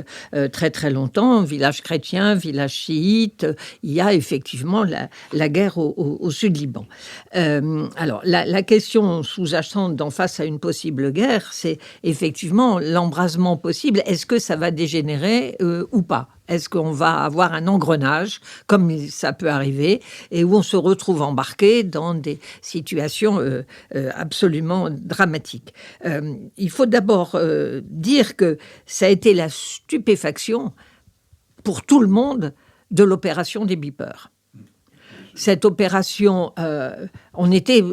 D: très très longtemps, villages chrétiens, villages chiites, il y a effectivement la guerre au sud Liban. Alors la question sous-jacente d'en face à une possible guerre, c'est effectivement l'embrasement possible. Est-ce que ça va dégénérer ou pas ? Est-ce qu'on va avoir un engrenage, comme ça peut arriver, et où on se retrouve embarqué dans des situations absolument dramatiques ? Il faut d'abord dire que ça a été la stupéfaction pour tout le monde de l'opération des beepers. Cette opération, on était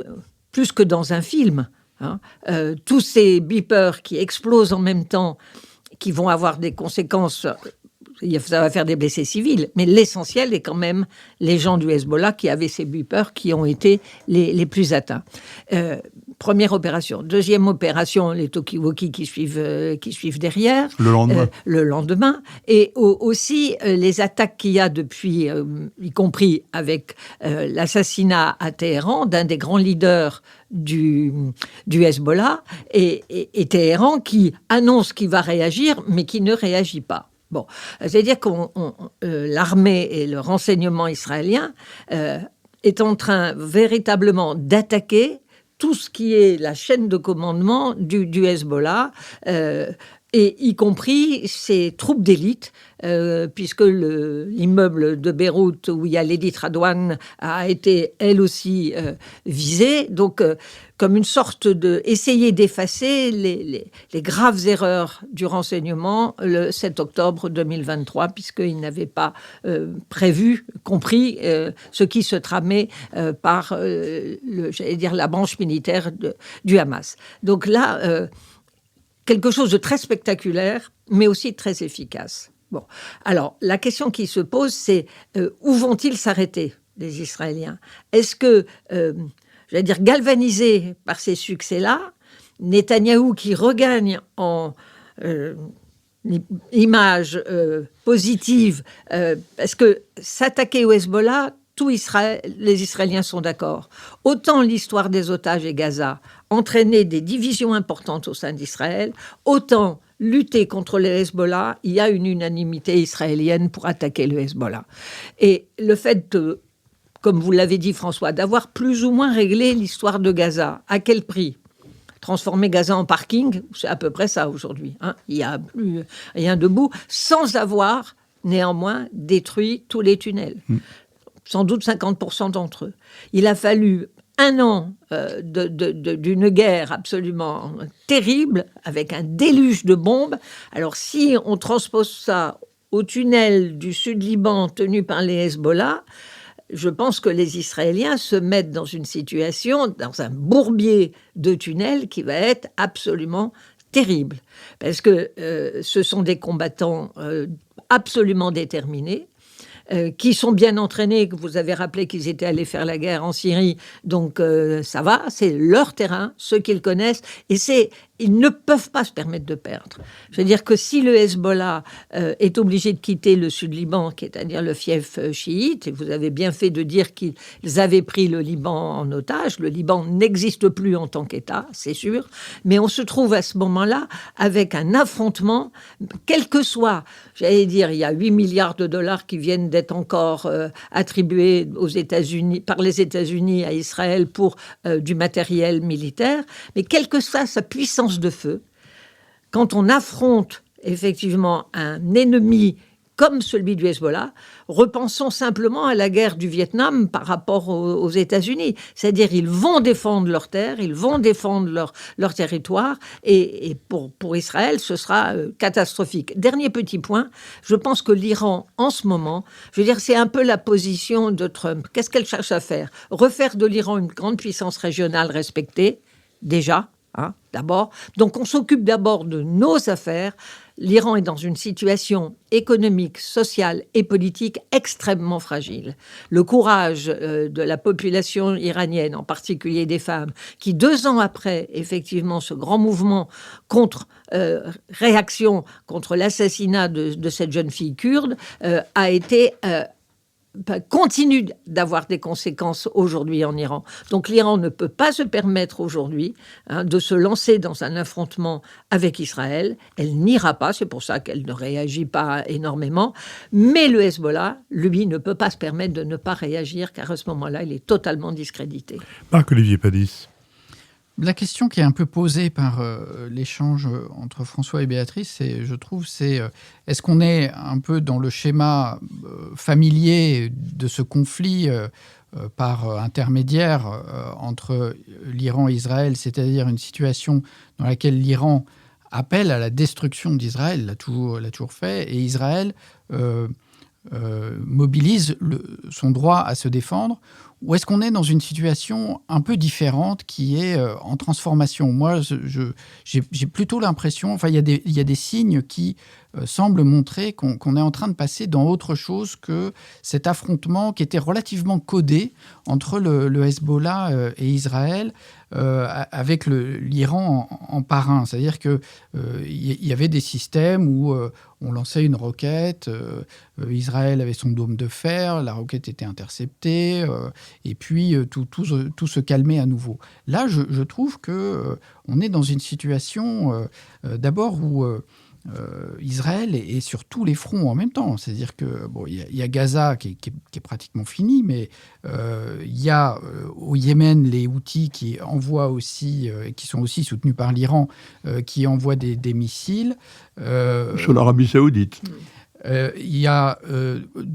D: plus que dans un film. Tous ces beepers qui explosent en même temps, qui vont avoir des conséquences... Ça va faire des blessés civils, mais l'essentiel est quand même les gens du Hezbollah qui avaient ces beepers qui ont été les plus atteints. Première opération. Deuxième opération, les talkie-walkie qui suivent derrière. Le lendemain. Et aussi les attaques qu'il y a depuis, y compris avec l'assassinat à Téhéran d'un des grands leaders du Hezbollah et Téhéran qui annonce qu'il va réagir, mais qui ne réagit pas. Bon, c'est-à-dire que l'armée et le renseignement israélien est en train véritablement d'attaquer tout ce qui est la chaîne de commandement du Hezbollah, et y compris ses troupes d'élite, puisque l'immeuble de Beyrouth où il y a Lady Radwan a été elle aussi visée. Donc, comme une sorte essayer d'effacer les graves erreurs du renseignement le 7 octobre 2023, puisqu'ils n'avaient pas compris ce qui se tramait par, la branche militaire du Hamas. Donc là, quelque chose de très spectaculaire, mais aussi très efficace. Bon, alors, la question qui se pose, c'est où vont-ils s'arrêter, les Israéliens ? Est-ce que... galvanisé par ces succès-là, Netanyahou qui regagne en image positive, parce que s'attaquer au Hezbollah, les Israéliens sont d'accord. Autant l'histoire des otages et Gaza entraînait des divisions importantes au sein d'Israël, autant lutter contre le Hezbollah, il y a une unanimité israélienne pour attaquer le Hezbollah. Et le fait comme vous l'avez dit François, d'avoir plus ou moins réglé l'histoire de Gaza. À quel prix ? Transformer Gaza en parking, c'est à peu près ça aujourd'hui. Il n'y a plus rien debout, sans avoir néanmoins détruit tous les tunnels. Sans doute 50% d'entre eux. Il a fallu 1 an d'une guerre absolument terrible, avec un déluge de bombes. Alors si on transpose ça au tunnel du Sud-Liban tenu par les Hezbollah, je pense que les Israéliens se mettent dans une situation, dans un bourbier de tunnels qui va être absolument terrible. Parce que ce sont des combattants absolument déterminés, qui sont bien entraînés, que vous avez rappelé qu'ils étaient allés faire la guerre en Syrie, donc ça va, c'est leur terrain, ceux qu'ils connaissent, et c'est ils ne peuvent pas se permettre de perdre. Je veux dire que si le Hezbollah est obligé de quitter le sud-Liban, c'est-à-dire le fief chiite, et vous avez bien fait de dire qu'ils avaient pris le Liban en otage, le Liban n'existe plus en tant qu'État, c'est sûr, mais on se trouve à ce moment-là avec un affrontement, quel que soit, j'allais dire, il y a 8 milliards de dollars qui viennent d'être encore attribués aux États-Unis, par les États-Unis à Israël pour du matériel militaire, mais quelle que soit sa puissance de feu, quand on affronte effectivement un ennemi comme celui du Hezbollah, repensons simplement à la guerre du Vietnam par rapport aux États-Unis. C'est-à-dire, ils vont défendre leurs terres, ils vont défendre leur territoire, et pour Israël, ce sera catastrophique. Dernier petit point, je pense que l'Iran, en ce moment, je veux dire, c'est un peu la position de Trump. Qu'est-ce qu'elle cherche à faire ? Refaire de l'Iran une grande puissance régionale respectée, déjà, d'abord. Donc, on s'occupe d'abord de nos affaires. L'Iran est dans une situation économique, sociale et politique extrêmement fragile. Le courage de la population iranienne, en particulier des femmes, qui 2 ans après, effectivement, ce grand mouvement réaction contre l'assassinat de cette jeune fille kurde, a été... continue d'avoir des conséquences aujourd'hui en Iran. Donc l'Iran ne peut pas se permettre aujourd'hui de se lancer dans un affrontement avec Israël. Elle n'ira pas, c'est pour ça qu'elle ne réagit pas énormément. Mais le Hezbollah, lui, ne peut pas se permettre de ne pas réagir, car à ce moment-là, il est totalement discrédité.
A: Marc-Olivier Padis.
C: La question qui est un peu posée par l'échange entre François et Béatrice, je trouve, c'est est-ce qu'on est un peu dans le schéma familier de ce conflit par intermédiaire entre l'Iran et Israël, c'est-à-dire une situation dans laquelle l'Iran appelle à la destruction d'Israël, l'a toujours fait, et Israël mobilise son droit à se défendre, ou est-ce qu'on est dans une situation un peu différente qui est en transformation ? Moi, j'ai plutôt l'impression, enfin, il y a des signes qui semblent montrer qu'on est en train de passer dans autre chose que cet affrontement qui était relativement codé entre le Hezbollah et Israël, avec l'Iran en parrain. C'est-à-dire qu'il y avait des systèmes où on lançait une roquette, Israël avait son dôme de fer, la roquette était interceptée, et puis tout se calmait à nouveau. Là, je trouve qu'on est dans une situation d'abord où Israël est sur tous les fronts en même temps. C'est-à-dire que il y a Gaza qui est pratiquement fini, mais il y a au Yémen les Houthis qui envoient aussi, qui sont aussi soutenus par l'Iran, qui envoient des missiles.
E: Sur l'Arabie Saoudite.
C: Il y a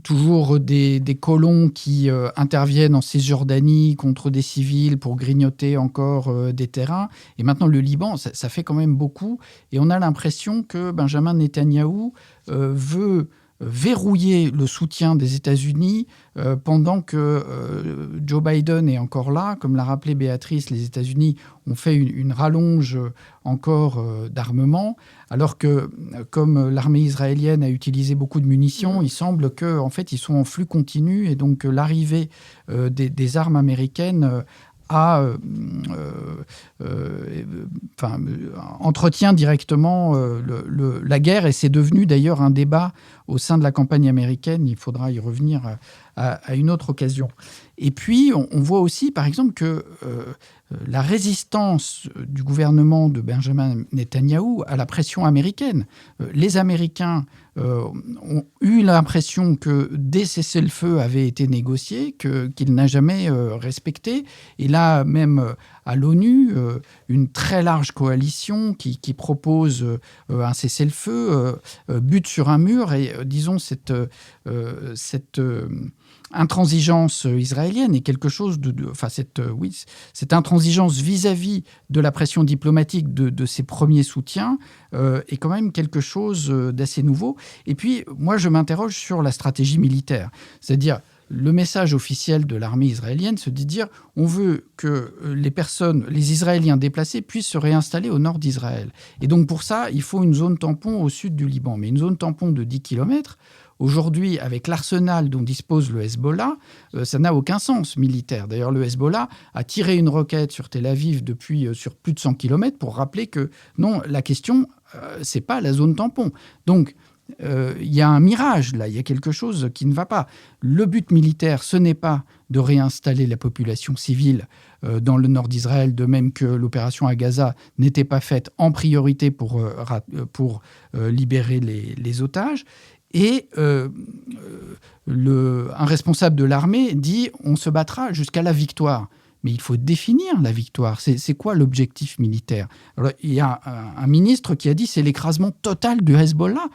C: toujours des colons qui interviennent en Cisjordanie contre des civils pour grignoter encore des terrains. Et maintenant, le Liban, ça fait quand même beaucoup. Et on a l'impression que Benjamin Netanyahou veut verrouiller le soutien des États-Unis pendant que Joe Biden est encore là. Comme l'a rappelé Béatrice, les États-Unis ont fait une rallonge encore d'armement, alors que comme l'armée israélienne a utilisé beaucoup de munitions, il semble qu'en fait, ils sont en flux continu et donc l'arrivée des armes américaines entretient directement la guerre, et c'est devenu d'ailleurs un débat au sein de la campagne américaine. Il faudra y revenir à une autre occasion. Et puis, on voit aussi, par exemple, que la résistance du gouvernement de Benjamin Netanyahou à la pression américaine. Les Américains ont eu l'impression que des cessez-le-feu avaient été négociés, qu'il n'a jamais respecté. Et là, même à l'ONU, une très large coalition qui propose un cessez-le-feu bute sur un mur. Et disons, cette intransigeance israélienne est quelque chose cette intransigeance vis-à-vis de la pression diplomatique de ses premiers soutiens est quand même quelque chose d'assez nouveau. Et puis, moi, je m'interroge sur la stratégie militaire. C'est-à-dire, le message officiel de l'armée israélienne, c'est de dire on veut que les Israéliens déplacés puissent se réinstaller au nord d'Israël. Et donc, pour ça, il faut une zone tampon au sud du Liban. Mais une zone tampon de 10 km, Aujourd'hui, avec l'arsenal dont dispose le Hezbollah, ça n'a aucun sens militaire. D'ailleurs, le Hezbollah a tiré une roquette sur Tel Aviv sur plus de 100 km pour rappeler que non, la question, c'est pas la zone tampon. Donc, il y a un mirage là, il y a quelque chose qui ne va pas. Le but militaire, ce n'est pas de réinstaller la population civile dans le nord d'Israël, de même que l'opération à Gaza n'était pas faite en priorité pour libérer les otages. Et un responsable de l'armée dit « on se battra jusqu'à la victoire ». Mais il faut définir la victoire. C'est quoi l'objectif militaire ? Alors, il y a un ministre qui a dit « c'est l'écrasement total du Hezbollah ».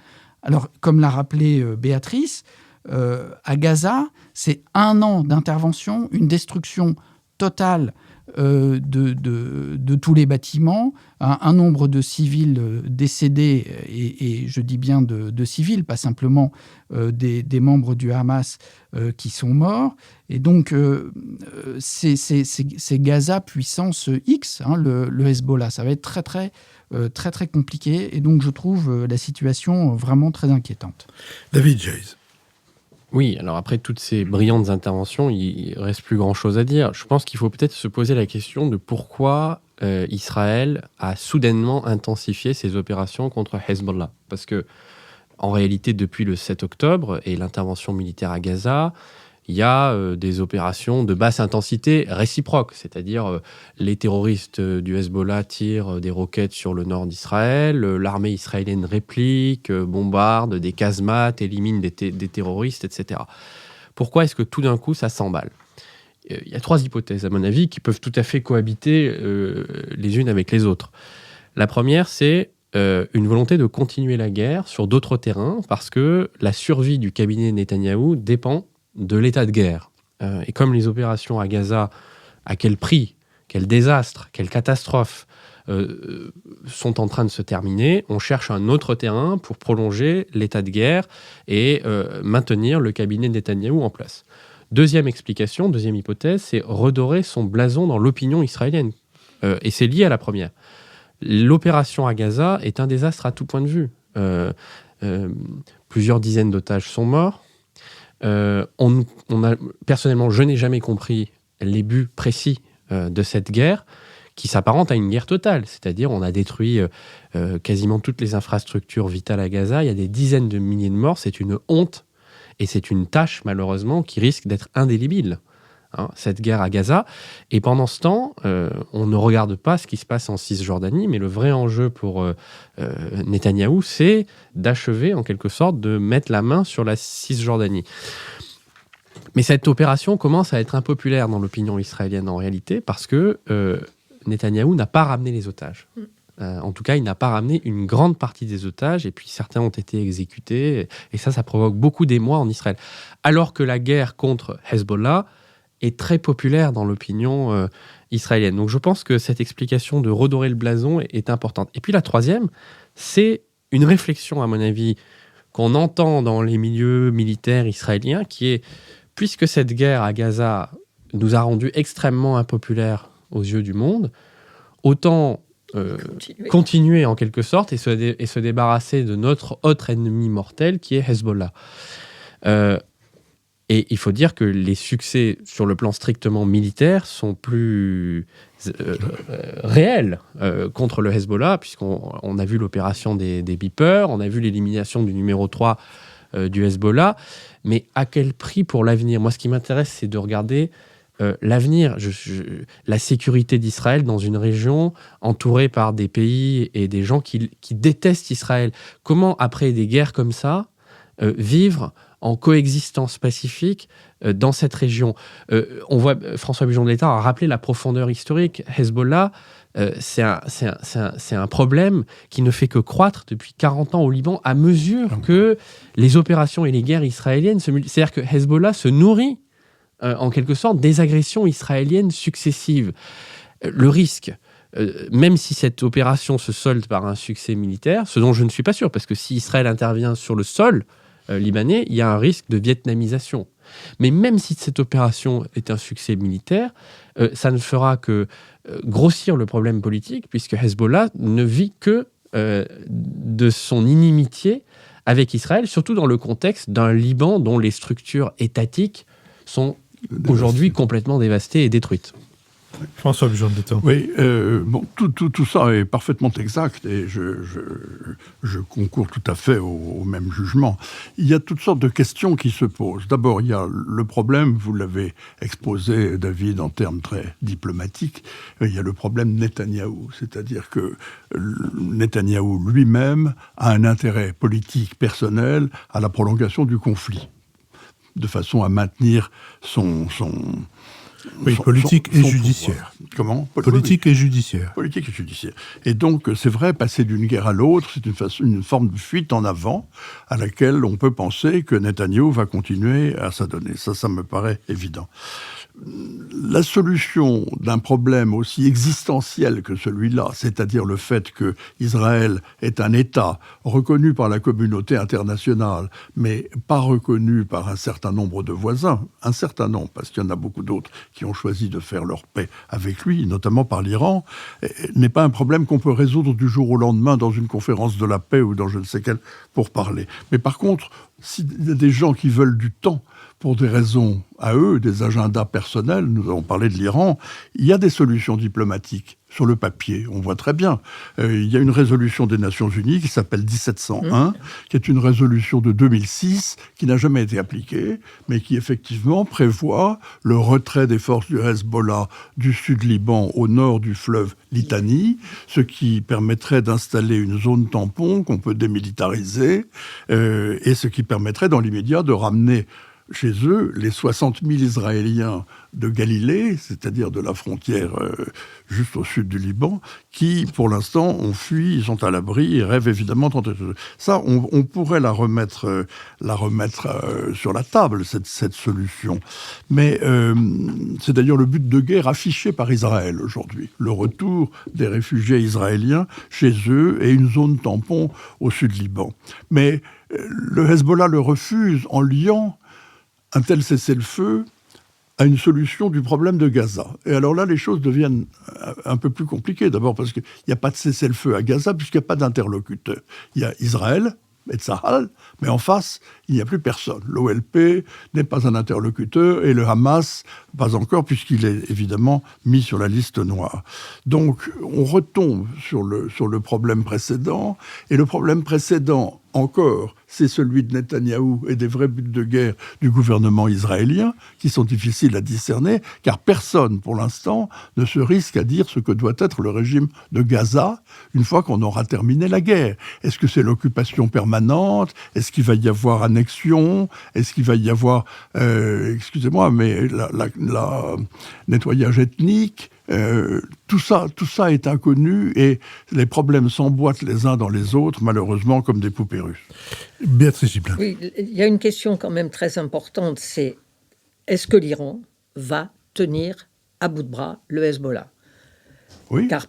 C: Alors, comme l'a rappelé Béatrice, à Gaza, c'est 1 an d'intervention, une destruction totale de tous les bâtiments, un nombre de civils décédés, et je dis bien de civils, pas simplement des membres du Hamas qui sont morts. Et donc, c'est Gaza puissance X, le Hezbollah. Ça va être très compliqué. Et donc, je trouve la situation vraiment très inquiétante.
A: David Jayes.
B: Oui, alors après toutes ces brillantes interventions, il ne reste plus grand-chose à dire. Je pense qu'il faut peut-être se poser la question de pourquoi Israël a soudainement intensifié ses opérations contre Hezbollah. Parce que, en réalité, depuis le 7 octobre et l'intervention militaire à Gaza, il y a des opérations de basse intensité réciproques, c'est-à-dire les terroristes du Hezbollah tirent des roquettes sur le nord d'Israël, l'armée israélienne réplique, bombarde des casemates, élimine des terroristes, etc. Pourquoi est-ce que tout d'un coup ça s'emballe ? Il y a 3 hypothèses, à mon avis, qui peuvent tout à fait cohabiter les unes avec les autres. La première, c'est une volonté de continuer la guerre sur d'autres terrains, parce que la survie du cabinet Netanyahou dépend de l'état de guerre. Et comme les opérations à Gaza, à quel prix, quel désastre, quelle catastrophe sont en train de se terminer, on cherche un autre terrain pour prolonger l'état de guerre et maintenir le cabinet Netanyahou en place. Deuxième explication, deuxième hypothèse, c'est redorer son blason dans l'opinion israélienne. Et c'est lié à la première. L'opération à Gaza est un désastre à tout point de vue. Plusieurs dizaines d'otages sont morts. Personnellement, je n'ai jamais compris les buts précis de cette guerre qui s'apparente à une guerre totale. C'est-à-dire, on a détruit quasiment toutes les infrastructures vitales à Gaza. Il y a des dizaines de milliers de morts. C'est une honte et c'est une tâche, malheureusement, qui risque d'être indélébile, cette guerre à Gaza. Et pendant ce temps, on ne regarde pas ce qui se passe en Cisjordanie, mais le vrai enjeu pour Netanyahou, c'est d'achever, en quelque sorte, de mettre la main sur la Cisjordanie. Mais cette opération commence à être impopulaire dans l'opinion israélienne en réalité, parce que Netanyahou n'a pas ramené les otages. En tout cas, il n'a pas ramené une grande partie des otages, et puis certains ont été exécutés, et ça provoque beaucoup d'émoi en Israël. Alors que la guerre contre Hezbollah est très populaire dans l'opinion israélienne. Donc je pense que cette explication de redorer le blason est importante. Et puis la troisième, c'est une réflexion, à mon avis, qu'on entend dans les milieux militaires israéliens, qui est, puisque cette guerre à Gaza nous a rendus extrêmement impopulaires aux yeux du monde, autant continuer en quelque sorte et se débarrasser de notre autre ennemi mortel qui est Hezbollah. Et il faut dire que les succès sur le plan strictement militaire sont plus réels contre le Hezbollah, puisqu'on a vu l'opération des Beepers, on a vu l'élimination du numéro 3 du Hezbollah, mais à quel prix pour l'avenir ? Moi, ce qui m'intéresse, c'est de regarder l'avenir, la sécurité d'Israël dans une région entourée par des pays et des gens qui détestent Israël. Comment, après des guerres comme ça, vivre en coexistence pacifique dans cette région. On voit, François Bujon de l'État a rappelé la profondeur historique. Hezbollah, c'est un problème qui ne fait que croître depuis 40 ans au Liban à mesure que les opérations et les guerres israéliennes se multiplient. C'est-à-dire que Hezbollah se nourrit, en quelque sorte, des agressions israéliennes successives. Le risque, même si cette opération se solde par un succès militaire, ce dont je ne suis pas sûr, parce que si Israël intervient sur le sol libanais, il y a un risque de vietnamisation. Mais même si cette opération est un succès militaire, ça ne fera que grossir le problème politique, puisque Hezbollah ne vit que de son inimitié avec Israël, surtout dans le contexte d'un Liban dont les structures étatiques sont aujourd'hui complètement dévastées et détruites.
A: François Bujon de Letton.
E: Oui, tout ça est parfaitement exact et je concours tout à fait au même jugement. Il y a toutes sortes de questions qui se posent. D'abord, il y a le problème, vous l'avez exposé, David, en termes très diplomatiques, il y a le problème Netanyahou. C'est-à-dire que Netanyahou lui-même a un intérêt politique personnel à la prolongation du conflit, de façon à maintenir son
A: politique et judiciaire.
E: Comment ?
A: Politique et judiciaire.
E: Politique et judiciaire. Et donc, c'est vrai, passer d'une guerre à l'autre, c'est une forme de fuite en avant à laquelle on peut penser que Netanyahou va continuer à s'adonner. Ça me paraît évident. La solution d'un problème aussi existentiel que celui-là, c'est-à-dire le fait que Israël est un État reconnu par la communauté internationale, mais pas reconnu par un certain nombre de voisins, un certain nombre, parce qu'il y en a beaucoup d'autres qui ont choisi de faire leur paix avec lui, notamment par l'Iran, n'est pas un problème qu'on peut résoudre du jour au lendemain dans une conférence de la paix ou dans je ne sais quelle pourparlers. Mais par contre, s'il y a des gens qui veulent du temps pour des raisons à eux, des agendas personnels, nous avons parlé de l'Iran, il y a des solutions diplomatiques sur le papier, on voit très bien. Il y a une résolution des Nations Unies qui s'appelle 1701, qui est une résolution de 2006, qui n'a jamais été appliquée, mais qui effectivement prévoit le retrait des forces du Hezbollah du sud Liban au nord du fleuve Litani, ce qui permettrait d'installer une zone tampon qu'on peut démilitariser, et ce qui permettrait dans l'immédiat de ramener chez eux les 60 000 Israéliens de Galilée, c'est-à-dire de la frontière juste au sud du Liban, qui, pour l'instant, ont fui, ils sont à l'abri et rêvent évidemment de tenter. Ça, on pourrait la remettre sur la table, cette solution. Mais c'est d'ailleurs le but de guerre affiché par Israël aujourd'hui. Le retour des réfugiés israéliens chez eux et une zone tampon au sud Liban. Mais le Hezbollah le refuse en liant un tel cessez-le-feu à une solution du problème de Gaza. Et alors là, les choses deviennent un peu plus compliquées. D'abord parce qu'il n'y a pas de cessez-le-feu à Gaza, puisqu'il n'y a pas d'interlocuteur. Il y a Israël et Tsahal, mais en face, il n'y a plus personne. L'OLP n'est pas un interlocuteur et le Hamas, pas encore, puisqu'il est évidemment mis sur la liste noire. Donc, on retombe sur le problème précédent, et le problème précédent, encore, c'est celui de Netanyahou et des vrais buts de guerre du gouvernement israélien, qui sont difficiles à discerner, car personne, pour l'instant, ne se risque à dire ce que doit être le régime de Gaza une fois qu'on aura terminé la guerre. Est-ce que c'est l'occupation permanente ? Est-ce qu'il va y avoir annexion ? Est-ce qu'il va y avoir, excusez-moi, mais la nettoyage ethnique ? Tout ça est inconnu et les problèmes s'emboîtent les uns dans les autres, malheureusement, comme des poupées russes.
A: Béatrice Giblin.
D: Oui, il y a une question quand même très importante, c'est est-ce que l'Iran va tenir à bout de bras le Hezbollah ?
E: Oui.
D: Car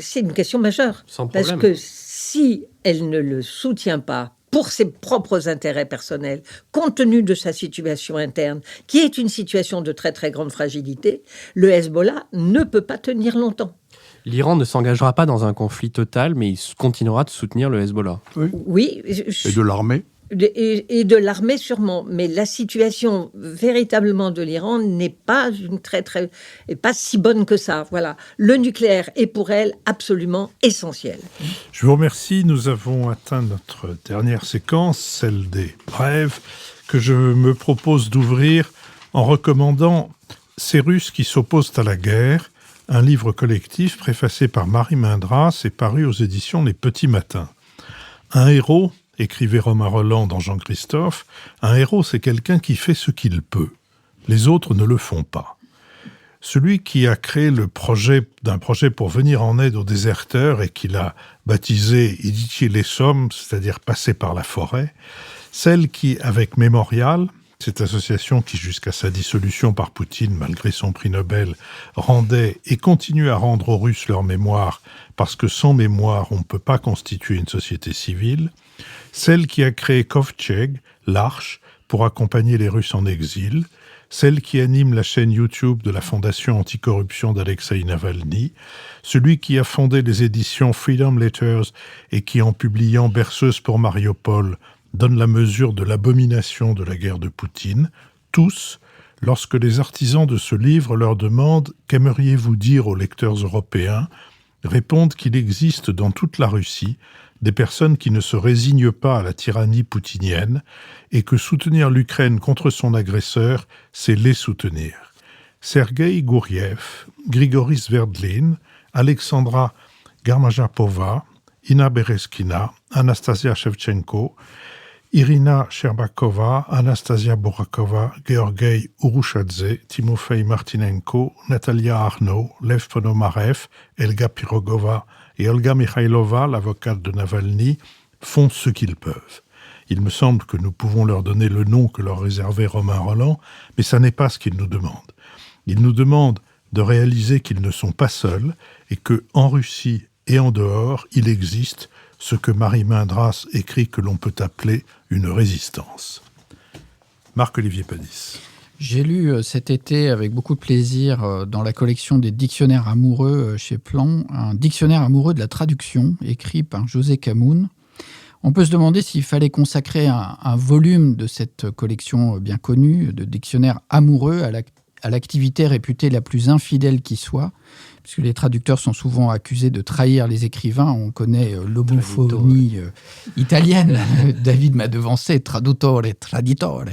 D: c'est une question majeure.
B: Sans problème.
D: Parce que si elle ne le soutient pas pour ses propres intérêts personnels, compte tenu de sa situation interne, qui est une situation de très très grande fragilité, le Hezbollah ne peut pas tenir longtemps.
B: L'Iran ne s'engagera pas dans un conflit total, mais il continuera de soutenir le Hezbollah.
D: Oui.
E: Et de l'armée ?
D: Et de l'armée sûrement, mais la situation véritablement de l'Iran n'est pas pas si bonne que ça. Voilà, le nucléaire est pour elle absolument essentiel.
A: Je vous remercie. Nous avons atteint notre dernière séquence, celle des brèves, que je me propose d'ouvrir en recommandant Ces Russes qui s'opposent à la guerre, un livre collectif préfacé par Marie Mindras et paru aux éditions Les Petits Matins. Un héros, écrivait Romain Rolland dans Jean-Christophe, un héros, c'est quelqu'un qui fait ce qu'il peut. Les autres ne le font pas. Celui qui a créé le projet pour venir en aide aux déserteurs et qui l'a baptisé « Idici les Sommes », c'est-à-dire passer par la forêt, celle qui, avec Mémorial, cette association qui, jusqu'à sa dissolution par Poutine, malgré son prix Nobel, rendait et continue à rendre aux Russes leur mémoire, parce que sans mémoire, on ne peut pas constituer une société civile, celle qui a créé Kovtcheg, l'Arche, pour accompagner les Russes en exil, celle qui anime la chaîne YouTube de la Fondation anticorruption d'Alexeï Navalny, celui qui a fondé les éditions Freedom Letters et qui, en publiant Berceuse pour Mariupol, donnent la mesure de l'abomination de la guerre de Poutine. Tous, lorsque les artisans de ce livre leur demandent « Qu'aimeriez-vous dire aux lecteurs européens ?», répondent qu'il existe dans toute la Russie des personnes qui ne se résignent pas à la tyrannie poutinienne et que soutenir l'Ukraine contre son agresseur, c'est les soutenir. Sergueï Gouriev, Grigori Sverdlin, Alexandra Garmajapova, Ina Bereskina, Anastasia Shevchenko, Irina Sherbakova, Anastasia Burakova, Georgei Urushadze, Timofei Martinenko, Natalia Arnaud, Lev Ponomarev, Elga Pirogova et Olga Mikhailova, l'avocate de Navalny, font ce qu'ils peuvent. Il me semble que nous pouvons leur donner le nom que leur réservait Romain Rolland, mais ça n'est pas ce qu'ils nous demandent. Ils nous demandent de réaliser qu'ils ne sont pas seuls et que, en Russie et en dehors, il existe ce que Marie Mindras écrit que l'on peut appeler une résistance. Marc-Olivier Padis.
C: J'ai lu cet été avec beaucoup de plaisir dans la collection des dictionnaires amoureux chez Plon, un dictionnaire amoureux de la traduction écrit par José Camoun. On peut se demander s'il fallait consacrer un volume de cette collection bien connue de dictionnaires amoureux à l'activité réputée la plus infidèle qui soit, puisque les traducteurs sont souvent accusés de trahir les écrivains. On connaît l'homophonie italienne. David m'a devancé, traduttore, traditore.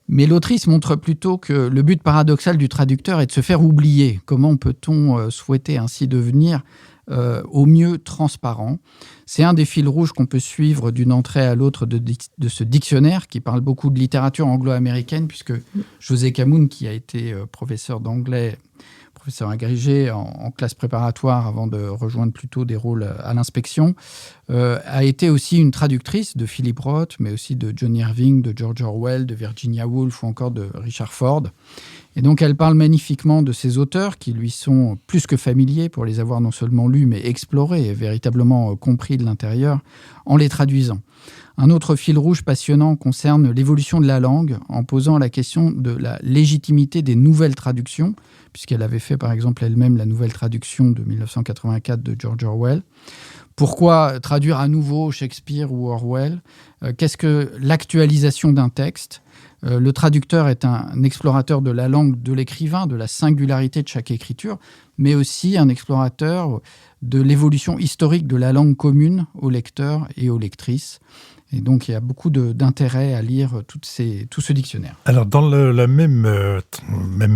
C: Mais l'autrice montre plutôt que le but paradoxal du traducteur est de se faire oublier. Comment peut-on souhaiter ainsi devenir au mieux transparent? C'est un des fils rouges qu'on peut suivre d'une entrée à l'autre de ce dictionnaire qui parle beaucoup de littérature anglo-américaine, puisque José Camoun, qui a été professeur d'anglais, professeur agrégé en classe préparatoire avant de rejoindre plutôt des rôles à l'inspection, a été aussi une traductrice de Philip Roth, mais aussi de John Irving, de George Orwell, de Virginia Woolf ou encore de Richard Ford. Et donc elle parle magnifiquement de ces auteurs qui lui sont plus que familiers pour les avoir non seulement lus, mais explorés et véritablement compris de l'intérieur en les traduisant. Un autre fil rouge passionnant concerne l'évolution de la langue en posant la question de la légitimité des nouvelles traductions, puisqu'elle avait fait par exemple elle-même la nouvelle traduction de 1984 de George Orwell. Pourquoi traduire à nouveau Shakespeare ou Orwell ? Qu'est-ce que l'actualisation d'un texte ? Le traducteur est un explorateur de la langue de l'écrivain, de la singularité de chaque écriture, mais aussi un explorateur de l'évolution historique de la langue commune aux lecteurs et aux lectrices. Et donc, il y a beaucoup d'intérêt à lire tout ce dictionnaire.
A: Alors, dans la même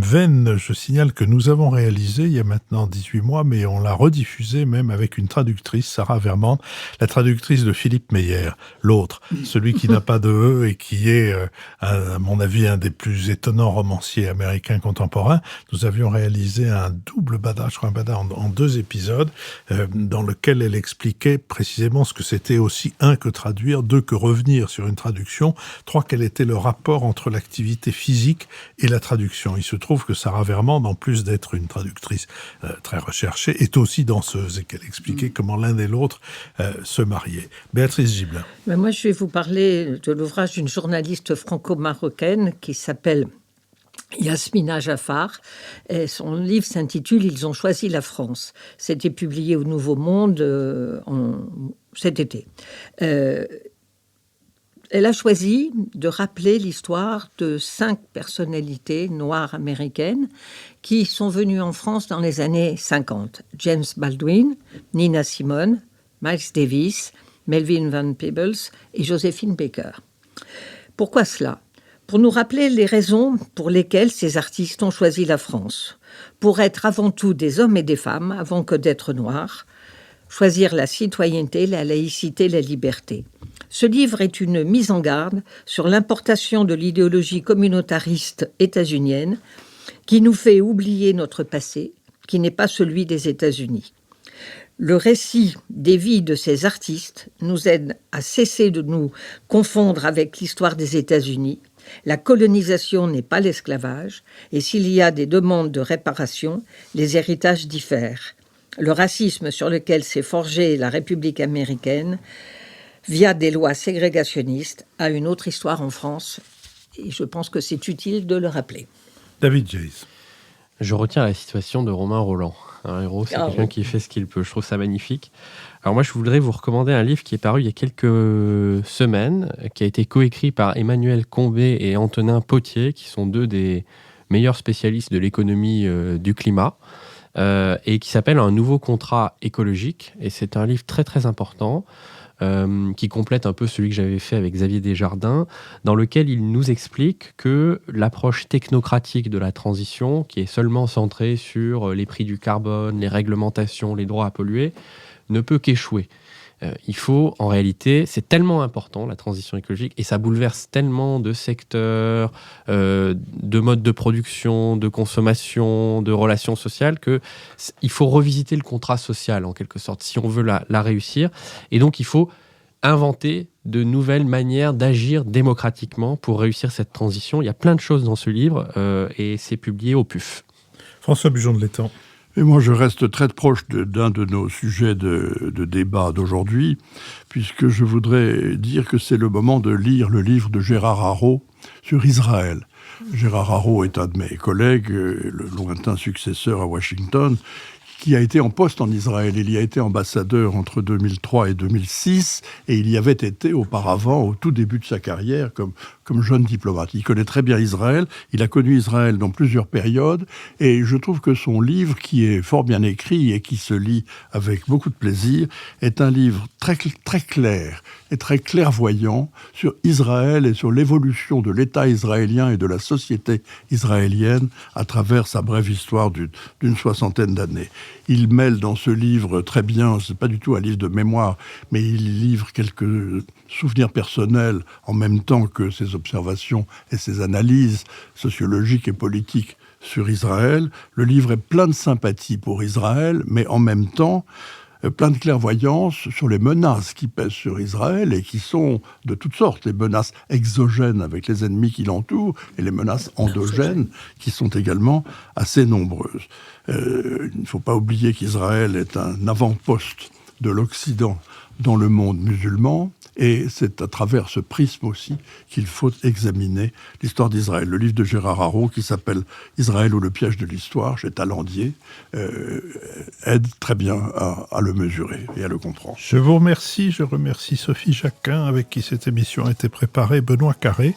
A: veine, je signale que nous avons réalisé, il y a maintenant 18 mois, mais on l'a rediffusé même avec une traductrice, Sarah Vermand, la traductrice de Philippe Meyer, l'autre, celui qui n'a pas de E et qui est, à mon avis, un des plus étonnants romanciers américains contemporains. Nous avions réalisé un double bada, je crois un bada en 2 épisodes, dans lequel elle expliquait précisément ce que c'était aussi, 1, que traduire, 2, que revenir sur une traduction, 3, quel était le rapport entre l'activité physique et la traduction. Il se trouve que Sarah Vermand, en plus d'être une traductrice très recherchée, est aussi danseuse et qu'elle expliquait comment l'un et l'autre se mariaient. Béatrice Gibelin.
D: Mais moi, je vais vous parler de l'ouvrage d'une journaliste franco-marocaine qui s'appelle Yasmina Jaffar. Et son livre s'intitule « Ils ont choisi la France ». C'était publié au Nouveau Monde cet été. Elle a choisi de rappeler l'histoire de 5 personnalités noires américaines qui sont venues en France dans les années 50. James Baldwin, Nina Simone, Miles Davis, Melvin Van Peebles et Josephine Baker. Pourquoi cela ? Pour nous rappeler les raisons pour lesquelles ces artistes ont choisi la France. Pour être avant tout des hommes et des femmes, avant que d'être noirs. Choisir la citoyenneté, la laïcité, la liberté. Ce livre est une mise en garde sur l'importation de l'idéologie communautariste états-unienne qui nous fait oublier notre passé, qui n'est pas celui des États-Unis. Le récit des vies de ces artistes nous aide à cesser de nous confondre avec l'histoire des États-Unis. La colonisation n'est pas l'esclavage, et s'il y a des demandes de réparation, les héritages diffèrent. Le racisme sur lequel s'est forgée la République américaine via des lois ségrégationnistes, a une autre histoire en France. Et je pense que c'est utile de le rappeler.
A: David Jays.
B: Je retiens la situation de Romain Rolland. Un héros, c'est quelqu'un qui fait ce qu'il peut. Je trouve ça magnifique. Alors moi, je voudrais vous recommander un livre qui est paru il y a quelques semaines, qui a été coécrit par Emmanuel Combet et Antonin Potier, qui sont deux des meilleurs spécialistes de l'économie du climat, et qui s'appelle « Un nouveau contrat écologique ». Et c'est un livre très très important, qui complète un peu celui que j'avais fait avec Xavier Desjardins, dans lequel il nous explique que l'approche technocratique de la transition, qui est seulement centrée sur les prix du carbone, les réglementations, les droits à polluer, ne peut qu'échouer. Il faut, en réalité, c'est tellement important, la transition écologique, et ça bouleverse tellement de secteurs, de modes de production, de consommation, de relations sociales, qu'il faut revisiter le contrat social, en quelque sorte, si on veut la réussir. Et donc, il faut inventer de nouvelles manières d'agir démocratiquement pour réussir cette transition. Il y a plein de choses dans ce livre, et c'est publié au PUF.
A: François Bujon de l'Étang.
E: Et moi, je reste très proche d'un de nos sujets de débat d'aujourd'hui, puisque je voudrais dire que c'est le moment de lire le livre de Gérard Haraud sur Israël. Gérard Haraud est un de mes collègues, le lointain successeur à Washington, qui a été en poste en Israël. Il y a été ambassadeur entre 2003 et 2006, et il y avait été auparavant, au tout début de sa carrière, comme jeune diplomate. Il connaît très bien Israël, il a connu Israël dans plusieurs périodes, et je trouve que son livre, qui est fort bien écrit et qui se lit avec beaucoup de plaisir, est un livre très, très clair et très clairvoyant sur Israël et sur l'évolution de l'État israélien et de la société israélienne à travers sa brève histoire d'une soixantaine d'années. Il mêle dans ce livre très bien, c'est pas du tout un livre de mémoire, mais il livre quelques souvenirs personnels en même temps que ses observations et ses analyses sociologiques et politiques sur Israël. Le livre est plein de sympathie pour Israël, mais en même temps plein de clairvoyance sur les menaces qui pèsent sur Israël et qui sont de toutes sortes, les menaces exogènes avec les ennemis qui l'entourent et les menaces endogènes qui sont également assez nombreuses. Il ne faut pas oublier qu'Israël est un avant-poste de l'Occident dans le monde musulman, et c'est à travers ce prisme aussi qu'il faut examiner l'histoire d'Israël. Le livre de Gérard Haraud, qui s'appelle « Israël ou le piège de l'histoire », chez Talandier, aide très bien à le mesurer et à le comprendre.
A: Je vous remercie, je remercie Sophie Jacquin, avec qui cette émission a été préparée, Benoît Carré,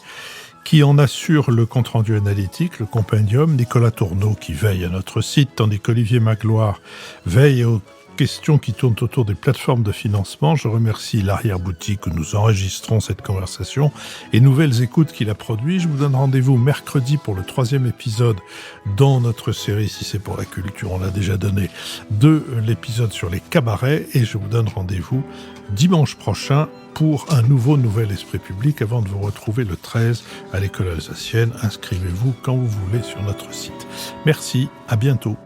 A: qui en assure le compte-rendu analytique, le compendium, Nicolas Tourneau, qui veille à notre site, tandis qu'Olivier Magloire veille aux questions qui tournent autour des plateformes de financement. Je remercie l'arrière-boutique où nous enregistrons cette conversation et Nouvelles Écoutes qui l'a produit. Je vous donne rendez-vous mercredi pour le 3e épisode dans notre série Si c'est pour la culture, on l'a déjà donné, de l'épisode sur les cabarets, et je vous donne rendez-vous dimanche prochain pour un Nouvel Esprit Public avant de vous retrouver le 13 à l'École alsacienne. Inscrivez-vous quand vous voulez sur notre site. Merci, à bientôt.